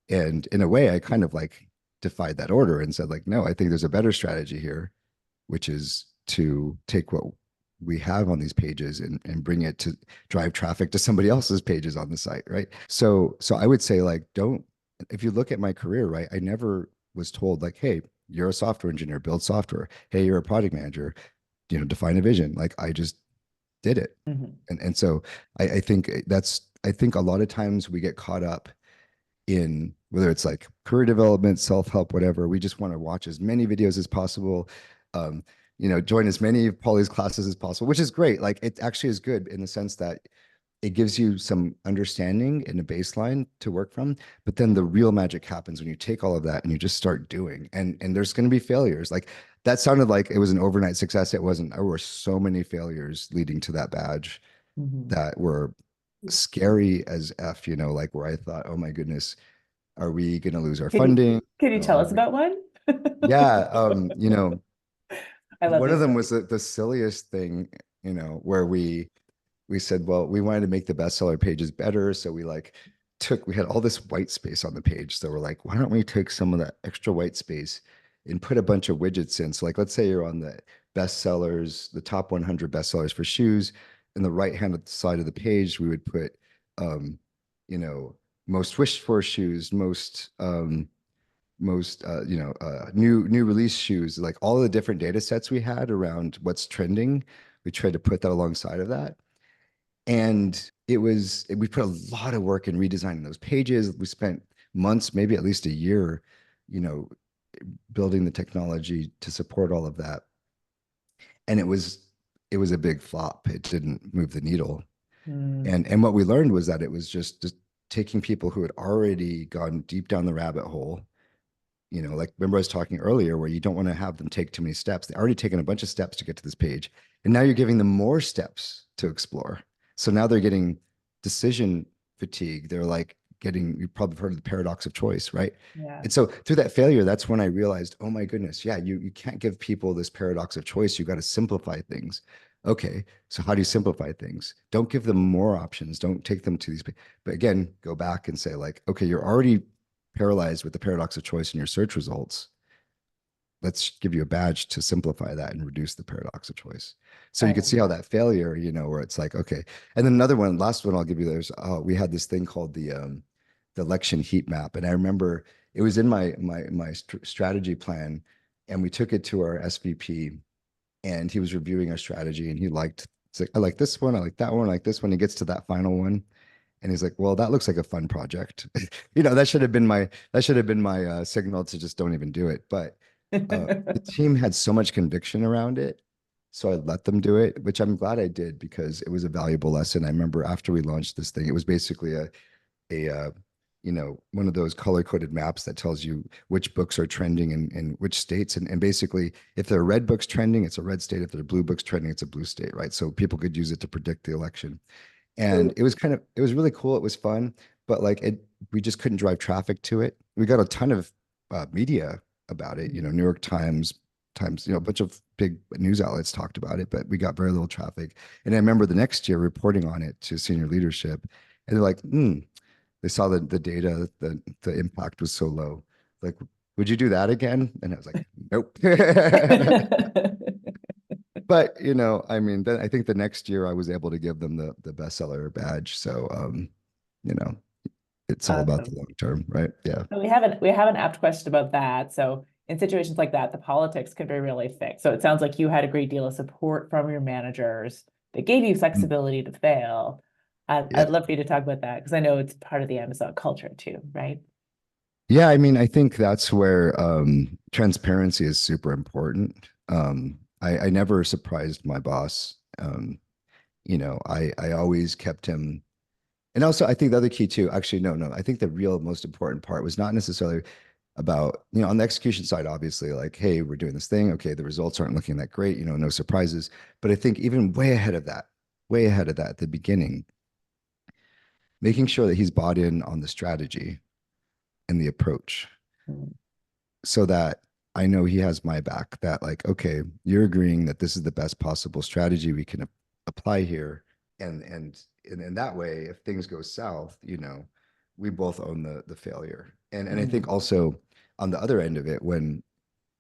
And in a way, I kind of like defied that order and said, like, no, I think there's a better strategy here, which is to take what we have on these pages and bring it to drive traffic to somebody else's pages on the site, right? So I would say, like, don't, if you look at my career, right, I never was told like, hey, you're a software engineer, build software. Hey, you're a project manager, define a vision. Like, I just did it. Mhm. And so I think I think a lot of times we get caught up in whether it's like career development, self-help, whatever. We just want to watch as many videos as possible. Um, join as many of Polly's classes as possible, which is great. Like, it actually is good in the sense that it gives you some understanding and a baseline to work from. But then the real magic happens when you take all of that and you just start doing. And there's going to be failures. Like, that sounded like it was an overnight success. It wasn't. There were so many failures leading to that badge Mhm. that were scary as F, like where I thought, oh my goodness, are we going to lose our Can you funding? can you tell Are us we? about one? Yeah. I love One of these them was stories. the silliest thing, where we said, well, we wanted to make the bestseller pages better. So we had all this white space on the page. So we're like, why don't we take some of that extra white space and put a bunch of widgets in? So, like, let's say you're on the bestsellers, the top 100 bestsellers for shoes. In the right hand side of the page, we would put, um, you know, most wished for shoes, new release shoes, like all the different data sets we had around what's trending. We tried to put that alongside of that. And we put a lot of work in redesigning those pages. We spent months, maybe at least a year, you know, building the technology to support all of that. And it was a big flop. It didn't move the needle. Mm, And what we learned was that it was just taking people who had already gone deep down the rabbit hole. Like, remember I was talking earlier where you don't want to have them take too many steps. They already taken a bunch of steps to get to this page. And now you're giving them more steps to explore. So now they're getting decision fatigue. They're like you've probably heard of the paradox of choice, right? yeah. And so through that failure, that's when I realized, oh my goodness, yeah, you can't give people this paradox of choice. You got to simplify things. Okay, so how do you simplify things? Don't give them more options. Don't take them to these. But again, go back and say, like, okay, you're already paralyzed with the paradox of choice in your search results. Let's give you a badge to simplify that and reduce the paradox of choice. So you Right. can see how that failure, where it's like, okay. And then another one, last one I'll give you, we had this thing called the election heat map. And I remember it was in my strategy plan, and we took it to our SVP, and he was reviewing our strategy, and it's like, I like this one, I like that one, I like this one. He gets to that final one, and he's like, well, that looks like a fun project. That should have been my signal to just don't even do it. But the team had so much conviction around it. So I let them do it, which I'm glad I did because it was a valuable lesson. I remember after we launched this thing, it was basically one of those color coded maps that tells you which books are trending in which states. And basically, if there are red books trending, it's a red state. If there are blue books trending, it's a blue state, right? So people could use it to predict the election. And it was really cool. It was fun, but like we just couldn't drive traffic to it. We got a ton of media about it, New York Times, a bunch of big news outlets talked about it, but we got very little traffic. And I remember the next year reporting on it to senior leadership, and they're like, they saw the data, the impact was so low. Like, would you do that again? And I was like, nope. But I mean, then I think the next year I was able to give them the bestseller badge. So you know, it's all about the Awesome. long term, right? Yeah. And we have an apt question about that. So in situations like that, the politics can be really thick. So it sounds like you had a great deal of support from your managers that gave you Mm. flexibility to fail. I'd Yeah. love for you to talk about that because I know it's part of the Amazon culture too, right? Yeah, I mean, I think that's where transparency is super important. I never surprised my boss. I always kept him. And also, I think the other key too, actually, no, I think the real most important part was not necessarily about, on the execution side, obviously, like, hey, we're doing this thing. Okay, the results aren't looking that great, no surprises. But I think even way ahead of that at the beginning, making sure that he's bought in on the strategy and the approach. so that I know he has my back, that like, okay, you're agreeing that this is the best possible strategy we can apply here. And in that way, if things go south, we both own the failure. And I think Mm, also on the other end of it, when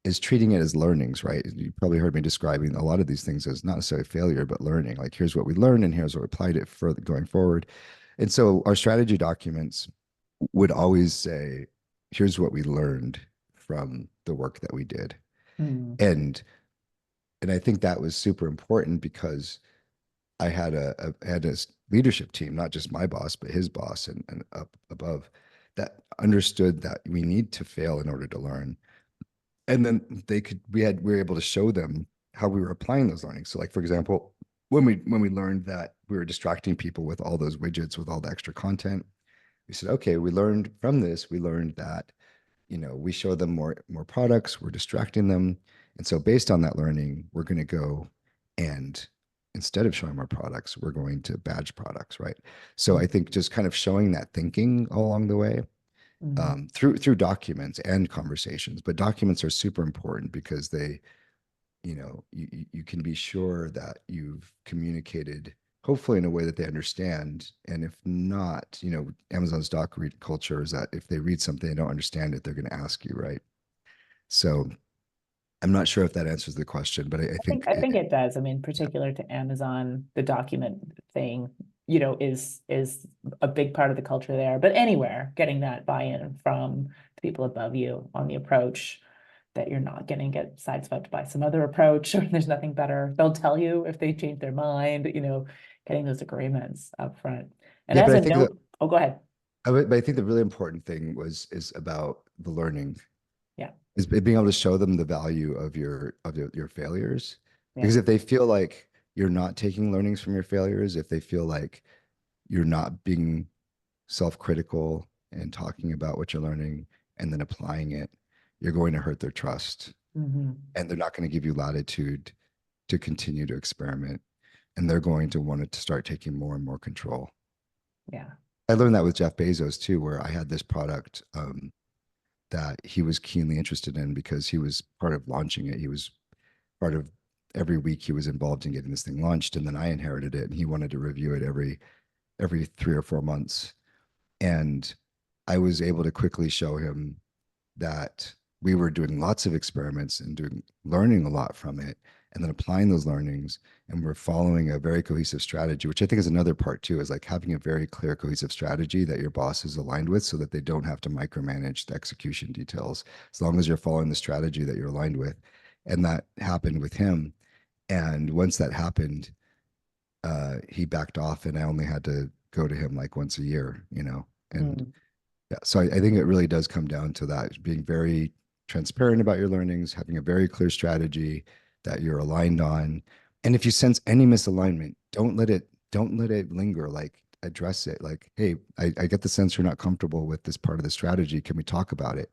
is treating it as learnings, right? You probably heard me describing a lot of these things as not necessarily failure, but learning. Like, here's what we learned, and here's what we applied it for going forward. And so our strategy documents would always say, here's what we learned from the work that we did. mm, And and I think that was super important because I had a leadership team, not just my boss, but his boss and up above, that understood that we need to fail in order to learn. And then we were able to show them how we were applying those learnings. So like, for example, when we learned that we were distracting people with all those widgets with all the extra content, we said, okay, we learned from this, we learned that, we show them more products, we're distracting them. And so based on that learning, we're going to go and instead of showing more products, we're going to badge products, right? So I mm, think just kind of showing that thinking along the way, mm. through documents and conversations. But documents are super important because you can be sure that you've communicated hopefully in a way that they understand. And if not, Amazon's doc read culture is that if they read something they don't understand it, they're going to ask you, right? So I'm not sure if that answers the question, but I think I think it does. I mean, particular to Amazon, the document thing, you know, is a big part of the culture there. But anywhere, getting that buy-in from the people above you on the approach, that you're not going to get sideswept by some other approach, or there's nothing better. They'll tell you if they change their mind, you know, getting those agreements up front. And yeah, as but I a think that note, oh, go ahead. but I think the really important thing is about the learning, Yeah, is being able to show them the value of your failures. yeah. Because if they feel like you're not taking learnings from your failures, if they feel like you're not being self-critical and talking about what you're learning and then applying it, you're going to hurt their trust, Hmm. and they're not going to give you latitude to continue to experiment, and they're going to want it to start taking more and more control. Yeah. I learned that with Jeff Bezos too, where I had this product that he was keenly interested in because he was part of launching it. He was part of every week he was involved in getting this thing launched, and then I inherited it, and he wanted to review it every 3 or 4 months. And I was able to quickly show him that we were doing lots of experiments and learning a lot from it, and then applying those learnings, and we're following a very cohesive strategy, which I think is another part too, is like having a very clear cohesive strategy that your boss is aligned with so that they don't have to micromanage the execution details, as long as you're following the strategy that you're aligned with. And that happened with him. And once that happened, he backed off, and I only had to go to him like once a year, and Mm, yeah. So I think it really does come down to that, being very transparent about your learnings, having a very clear strategy that you're aligned on. And if you sense any misalignment, don't let it linger. Like, address it. Like, hey, I get the sense you're not comfortable with this part of the strategy. Can we talk about it?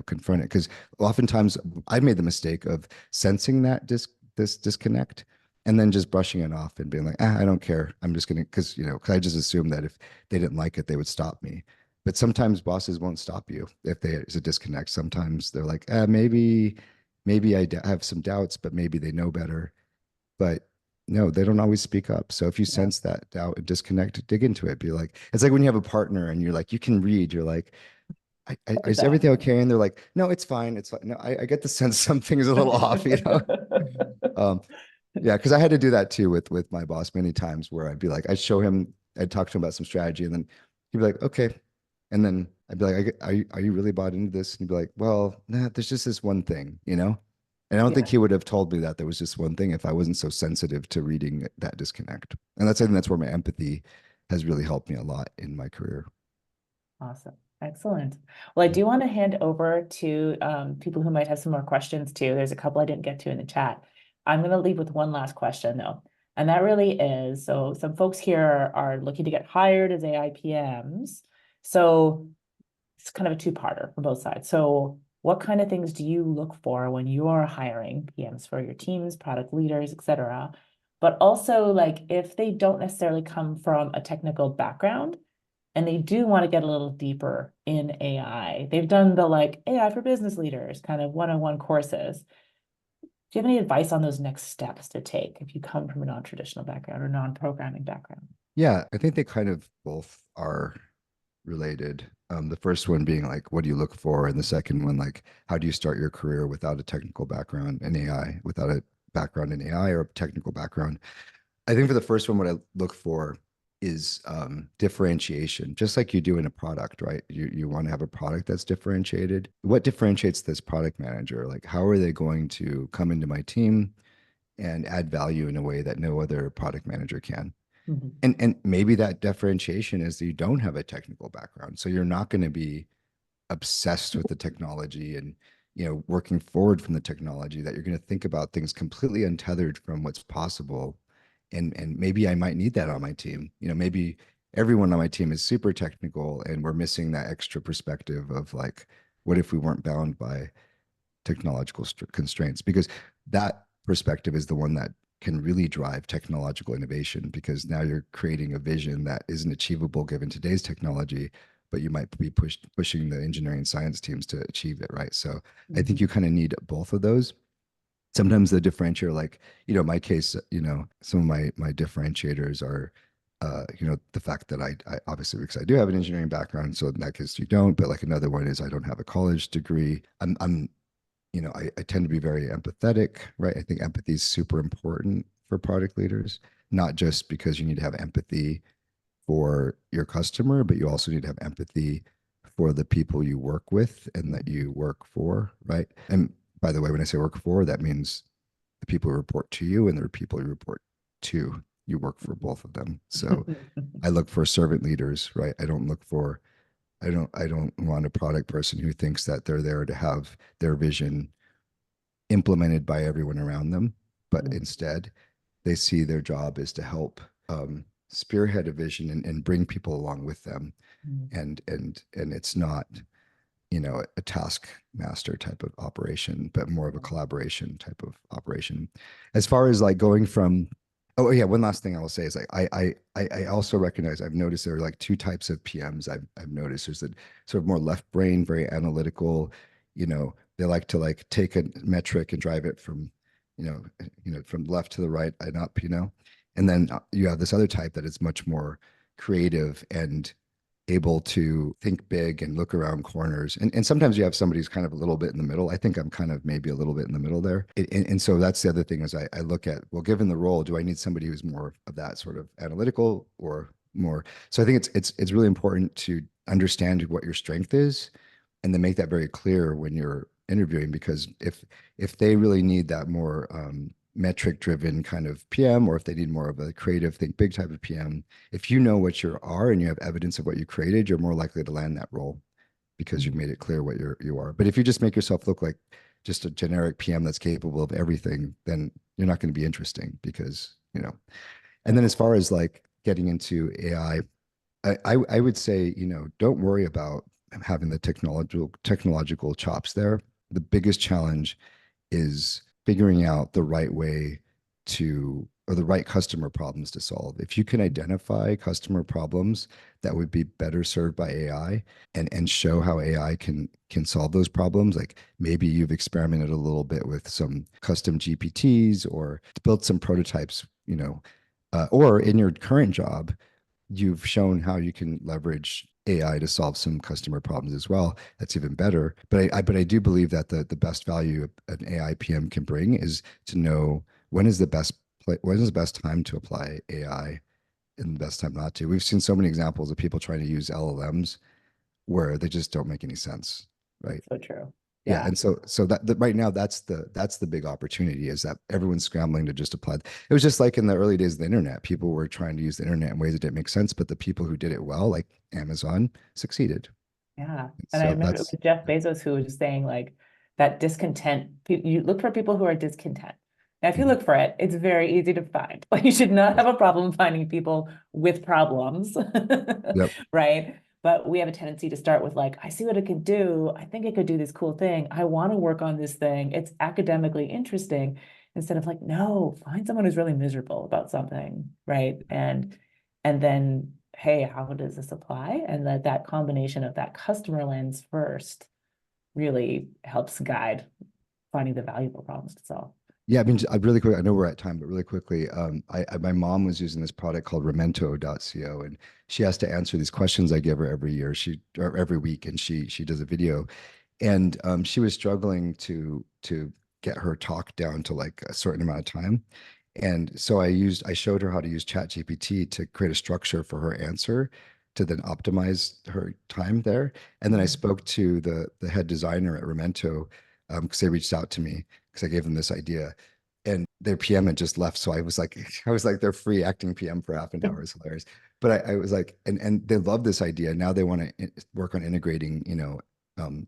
Confront it. Because oftentimes I've made the mistake of sensing that this disconnect and then just brushing it off and being like, I don't care. I'm just gonna, because I just assumed that if they didn't like it, they would stop me. But sometimes bosses won't stop you if there's a disconnect. Sometimes they're like, maybe have some doubts, but maybe they know better. But no, they don't always speak up. So if you yeah. sense that doubt and disconnect, dig into it. Be like, it's like when you have a partner and you're like, you can read, you're like, What was is that? everything okay? And they're like, no, it's fine. It's fine. No, I get the sense something's a little off. Um, yeah, because I had to do that too with my boss many times where I'd be like, I'd talk to him about some strategy, and then he'd be like, okay. And then I'd be like, are you really bought into this? And he'd be like, well, nah, there's just this one thing. And I don't think Yeah, he would have told me that there was just one thing if I wasn't so sensitive to reading that disconnect. And I think that's where my empathy has really helped me a lot in my career. awesome. Excellent. Well, I do want to hand over to people who might have some more questions too. There's a couple I didn't get to in the chat. I'm going to leave with one last question though. And that really is, so some folks here are looking to get hired as AI PMs. So it's kind of a two-parter from both sides. So what kind of things do you look for when you're hiring PMs for your teams, product leaders, et cetera? But also, like, if they don't necessarily come from a technical background, and they do want to get a little deeper in AI. They've done the like AI for business leaders kind of one-on-one courses. Do you have any advice on those next steps to take if you come from a non-traditional background or non-programming background? Yeah, I think they kind of both are related. The first one being like, what do you look for? And the second one, like, how do you start your career without a technical background in AI, without a background in AI or a technical background? I think for the first one, what I look for is differentiation, just like you do in a product, right? You want to have a product that's differentiated. What differentiates this product manager? Like, how are they going to come into my team and add value in a way that no other product manager can? Mhm. And maybe that differentiation is that you don't have a technical background, so you're not going to be obsessed with the technology and working forward from the technology, that you're going to think about things completely untethered from what's possible. And maybe I might need that on my team. Maybe everyone on my team is super technical and we're missing that extra perspective of like, what if we weren't bound by technological constraints? Because that perspective is the one that can really drive technological innovation, because now you're creating a vision that isn't achievable given today's technology, but you might be pushing the engineering and science teams to achieve it, right? So I think Mhm. you kind of need both of those. Sometimes the differentiator, like, my case, some of my differentiators are the fact that I obviously, because I do have an engineering background, so in that case you don't, but like another one is I don't have a college degree. I tend to be very empathetic, right? I think empathy is super important for product leaders, not just because you need to have empathy for your customer, but you also need to have empathy for the people you work with and that Mhm. you work for, right? And by the way, when I say work for, that means the people who report to you and the people you report to. You work for both of them. So I look for servant leaders, right? I don't want a product person who thinks that they're there to have their vision implemented by everyone around them, but Mhm. instead they see their job is to help spearhead a vision and bring people along with them. Mhm. And it's not a taskmaster type of operation, but more of a collaboration type of operation. As far as like going from, oh yeah, one last thing I will say is like I also recognize, I've noticed there are like two types of PMs. I've noticed there's the sort of more left brain, very analytical. They like to like take a metric and drive it from from left to the right and up. And then you have this other type that is much more creative and able to think big and look around corners. And sometimes you have somebody who's kind of a little bit in the middle. I think I'm kind of maybe a little bit in the middle there. And so that's the other thing is I look at, well, given the role, do I need somebody who's more of that sort of analytical or more? So I think it's really important to understand what your strength is and then make that very clear when you're interviewing, because if they really need that more metric driven kind of PM, or if they need more of a creative think big type of PM, if you know what you are and you have evidence of what you created, you're more likely to land that role because you've Mhm. made it clear what you are. But if you just make yourself look like just a generic PM that's capable of everything, then you're not going to be interesting, because. And then as far as like getting into AI, I would say, don't worry about having the technological chops there. The biggest challenge is figuring out the right way to, or the right customer problems to solve. If you can identify customer problems that would be better served by AI, and show how AI can solve those problems, like maybe you've experimented a little bit with some custom GPTs or built some prototypes, or in your current job, you've shown how you can leverage AI to solve some customer problems as well. That's even better. But I do believe that the best value an AI PM can bring is to know when is the best time to apply AI and the best time not to. We've seen so many examples of people trying to use LLMs where they just don't make any sense, right? So true. Yeah, Yeah. and so that right now that's the big opportunity, is that everyone's scrambling to just apply. It was just like in the early days of the internet, people were trying to use the internet in ways that didn't make sense, but the people who did it well, like Amazon, succeeded. Yeah. And I So remember it that's was Jeff Bezos who was just saying like that discontent, you look for people who are discontent. Now, if you mhm, look for it, it's very easy to find. Like you should not yes, have a problem finding people with problems, yep, right? But we have a tendency to start with like, I see what it could do. I think it could do this cool thing. I want to work on this thing. It's academically interesting. Instead of like, no, find someone who's really miserable about something, right? And then hey, how does this apply? And that combination of that customer lens first really helps guide finding the valuable problems to solve. Yeah, I mean, really quick, I know we're at time, but really quickly, my mom was using this product called Remento.co, and she has to answer these questions I give her every year. Or every week, and she does a video, and she was struggling to get her talk down to like a certain amount of time. And so I showed her how to use ChatGPT to create a structure for her answer to then optimize her time there. And then I Mhm. spoke to the head designer at Remento, because they reached out to me because I gave them this idea, and their PM had just left. So I was like, I was like, they're free acting PM for half an hour. It's hilarious. But I was like, and they love this idea. Now they want to work on integrating,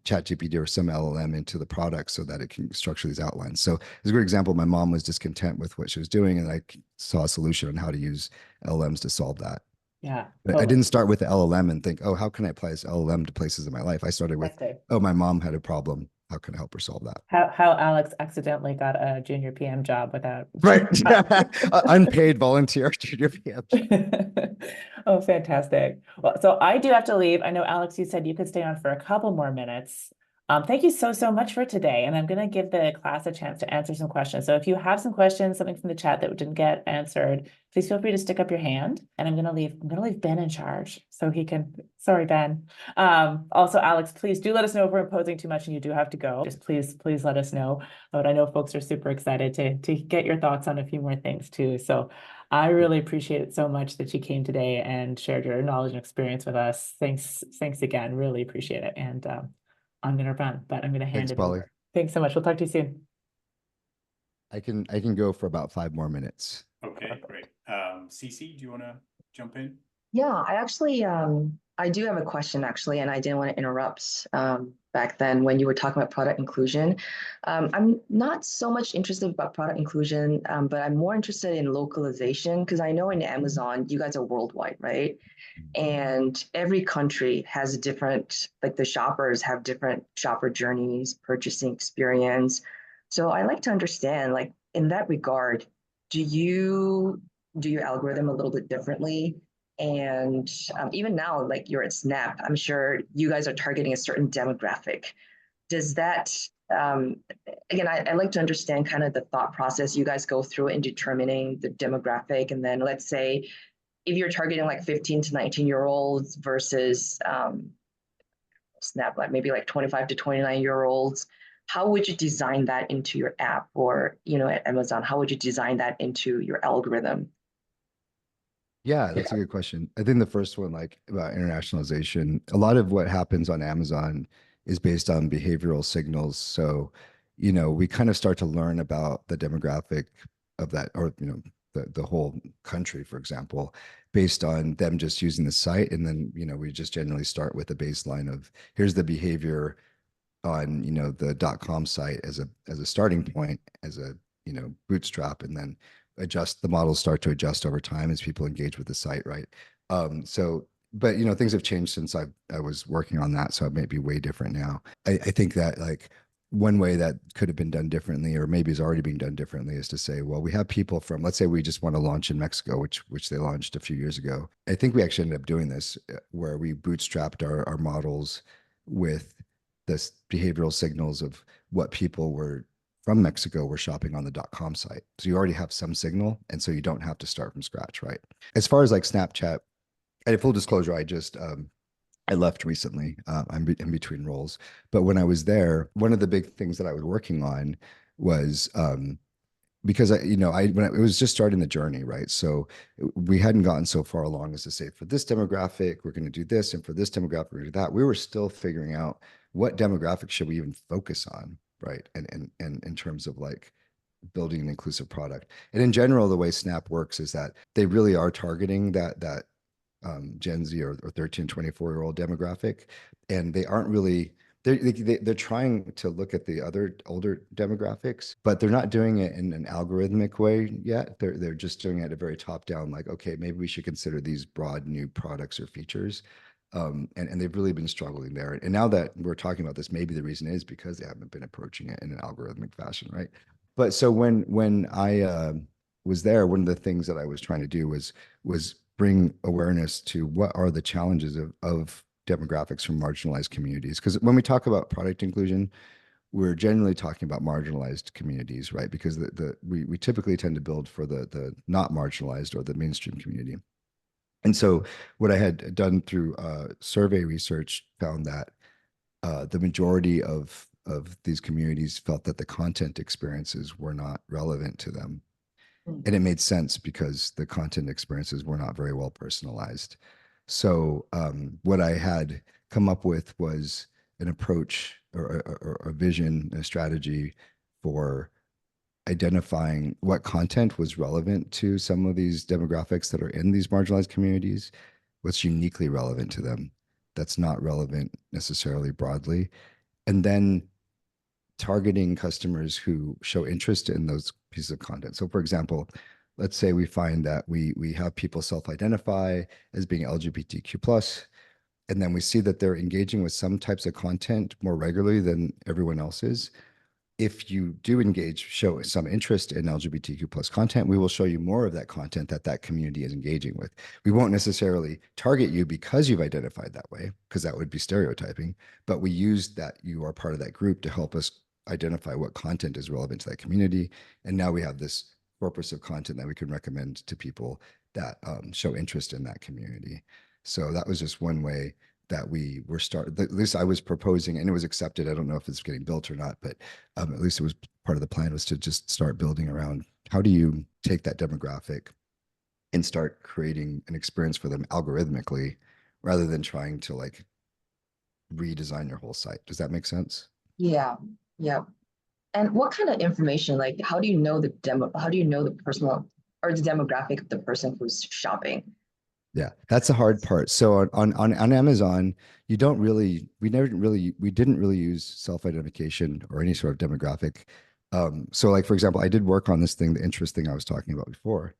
ChatGPT or some LLM into the product so that it can structure these outlines. So as a good example, my mom was discontent with what she was doing, and I saw a solution on how to use LLMs to solve that. Yeah, But I totally. didn't start with the LLM and think, oh, how can I apply this LLM to places in my life? I started with, Exactly. oh, my mom had a problem. How can I help her solve that? How Alex accidentally got a junior PM job without. Right. Unpaid volunteer junior PM. Oh, fantastic. Well, so I do have to leave. I know, Alex, you said you could stay on for a couple more minutes. Thank you so much for today. And I'm going to give the class a chance to answer some questions. So if you have some questions, something from the chat that didn't get answered, please feel free to stick up your hand. And I'm going to leave Ben in charge so he can, sorry, Ben. Also, Alex, please do let us know if we're imposing too much and you do have to go. Just please let us know. But I know folks are super excited to get your thoughts on a few more things too. So I really appreciate it so much that you came today and shared your knowledge and experience with us. Thanks again. Really appreciate it. And I'm gonna run, but I'm gonna hand Thanks, it Polly. over. Thanks so much. We'll talk to you soon. I can go for about 5 more minutes. Okay, great. Cece, do you want to jump in? Yeah, I do have a question actually, and I didn't want to interrupt back then when you were talking about product inclusion. I'm not so much interested about product inclusion, but I'm more interested in localization because I know in Amazon you guys are worldwide, right? And every country has a different, like the shoppers have different shopper journeys, purchasing experience. So I like to understand, like in that regard, do you do your algorithm a little bit differently? And even now, like you're at Snap, I'm sure you guys are targeting a certain demographic. Does that, um, again, I like to understand kind of the thought process you guys go through in determining the demographic. And then let's say if you're targeting like 15 to 19-year-olds versus Snap, like maybe like 25 to 29-year-olds, how would you design that into your app or, at Amazon, how would you design that into your algorithm? Yeah, that's a good question. I think the first one, like about internationalization, a lot of what happens on Amazon is based on behavioral signals. So, we kind of start to learn about the demographic of that, or, the whole country, for example, based on them just using the site. And then, we just generally start with a baseline of here's the behavior on the .com site as a starting point, as a bootstrap, and then adjust, the models start to adjust over time as people engage with the site, right? So but things have changed since I was working on that, so it may be way different now. I think that, like, one way that could have been done differently, or maybe is already being done differently, is to say, well, we have people from, let's say we just want to launch in Mexico, which they launched a few years ago. I think we actually ended up doing this, where we bootstrapped our models with this behavioral signals of what people were from Mexico were shopping on the .com site. So you already have some signal, and so you don't have to start from scratch, right? As far as like Snapchat, and full disclosure, I left recently. I'm in between roles, but when I was there, one of the big things that I was working on was, because it was just starting the journey, right? So we hadn't gotten so far along as to say, for this demographic, we're going to do this, and for this demographic, we're going to do that. We were still figuring out what demographic should we even focus on, right? And in terms of like building an inclusive product. And in general, the way Snap works is that they really are targeting that Gen Z or 13, 24-year-old demographic, and they aren't really, they're trying to look at the other older demographics, but they're not doing it in an algorithmic way yet. They're just doing it at a very top down, like, okay, maybe we should consider these broad new products or features. And they've really been struggling there. And now that we're talking about this, maybe the reason is because they haven't been approaching it in an algorithmic fashion, right? But so when I was there, one of the things that I was trying to do was bring awareness to what are the challenges of demographics from marginalized communities. Because when we talk about product inclusion, we're generally talking about marginalized communities, right? Because we typically tend to build for the not marginalized or the mainstream community. And so what I had done through survey research found that the majority of these communities felt that the content experiences were not relevant to them. And it made sense because the content experiences were not very well personalized. So what I had come up with was an approach or a vision, a strategy for identifying what content was relevant to some of these demographics that are in these marginalized communities, what's uniquely relevant to them, that's not relevant necessarily broadly, and then targeting customers who show interest in those pieces of content. So for example, let's say we find that we have people self-identify as being LGBTQ plus, and then we see that they're engaging with some types of content more regularly than everyone else is. If you do engage, show some interest in LGBTQ plus content, we will show you more of that content that that community is engaging with. We won't necessarily target you because you've identified that way, because that would be stereotyping, but we use that you are part of that group to help us identify what content is relevant to that community. And now we have this corpus of content that we can recommend to people that show interest in that community. So that was just one way that we were at least I was proposing, and it was accepted. I don't know if it's getting built or not, but at least it was part of the plan, was to just start building around how do you take that demographic and start creating an experience for them algorithmically rather than trying to like redesign your whole site. Does that make sense? Yeah, yeah. And what kind of information, like how do you know how do you know the personal or the demographic of the person who's shopping? Yeah, that's the hard part. So on Amazon, you don't really, we didn't really use self-identification or any sort of demographic. So like, for example, I did work on this thing, the interest thing I was talking about before.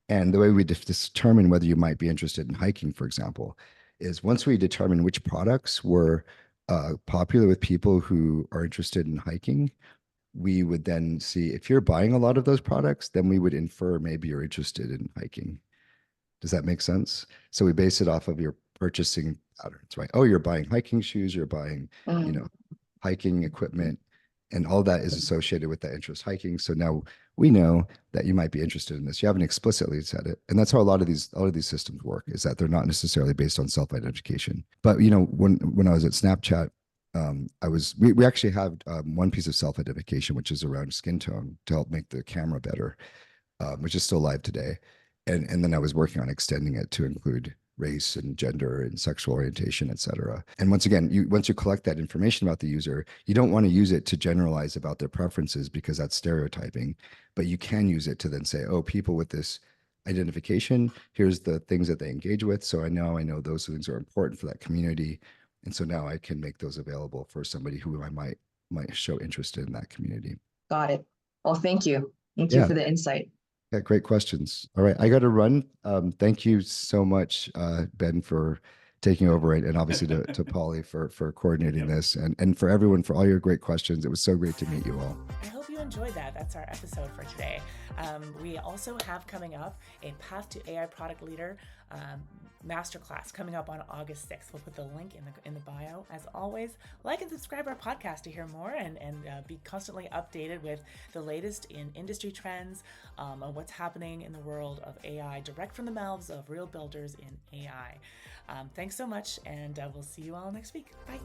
And the way we determine whether you might be interested in hiking, for example, is once we determine which products were popular with people who are interested in hiking, we would then see if you're buying a lot of those products, then we would infer maybe you're interested in hiking. Does that make sense? So we base it off of your purchasing patterns, right? Oh, you're buying hiking shoes, you're buying, you know, hiking equipment, and all that is associated with that interest hiking. So now we know that you might be interested in this. You haven't explicitly said it. And that's how a lot of these systems work, is that they're not necessarily based on self-identification. But you know, when I was at Snapchat, we actually have one piece of self-identification, which is around skin tone to help make the camera better, which is still live today. And then I was working on extending it to include race and gender and sexual orientation, et cetera. And once again, once you collect that information about the user, you don't want to use it to generalize about their preferences because that's stereotyping, but you can use it to then say, oh, people with this identification, here's the things that they engage with. So I know those things are important for that community. And so now I can make those available for somebody who I might show interest in that community. Got it. Well, thank you. Thank you Yeah. for the insight. Yeah, great questions. All right, I got to run. Thank you so much, Ben, for taking over, and obviously to Polly for coordinating this, and for everyone for all your great questions. It was so great to meet you all. I hope you enjoyed that. That's our episode for today. We also have coming up a Path to AI Product Leader masterclass coming up on August 6th. We'll put the link in the bio. As always, like and subscribe our podcast to hear more and be constantly updated with the latest in industry trends, on what's happening in the world of AI, direct from the mouths of real builders in AI. Thanks so much, and we'll see you all next week. Bye.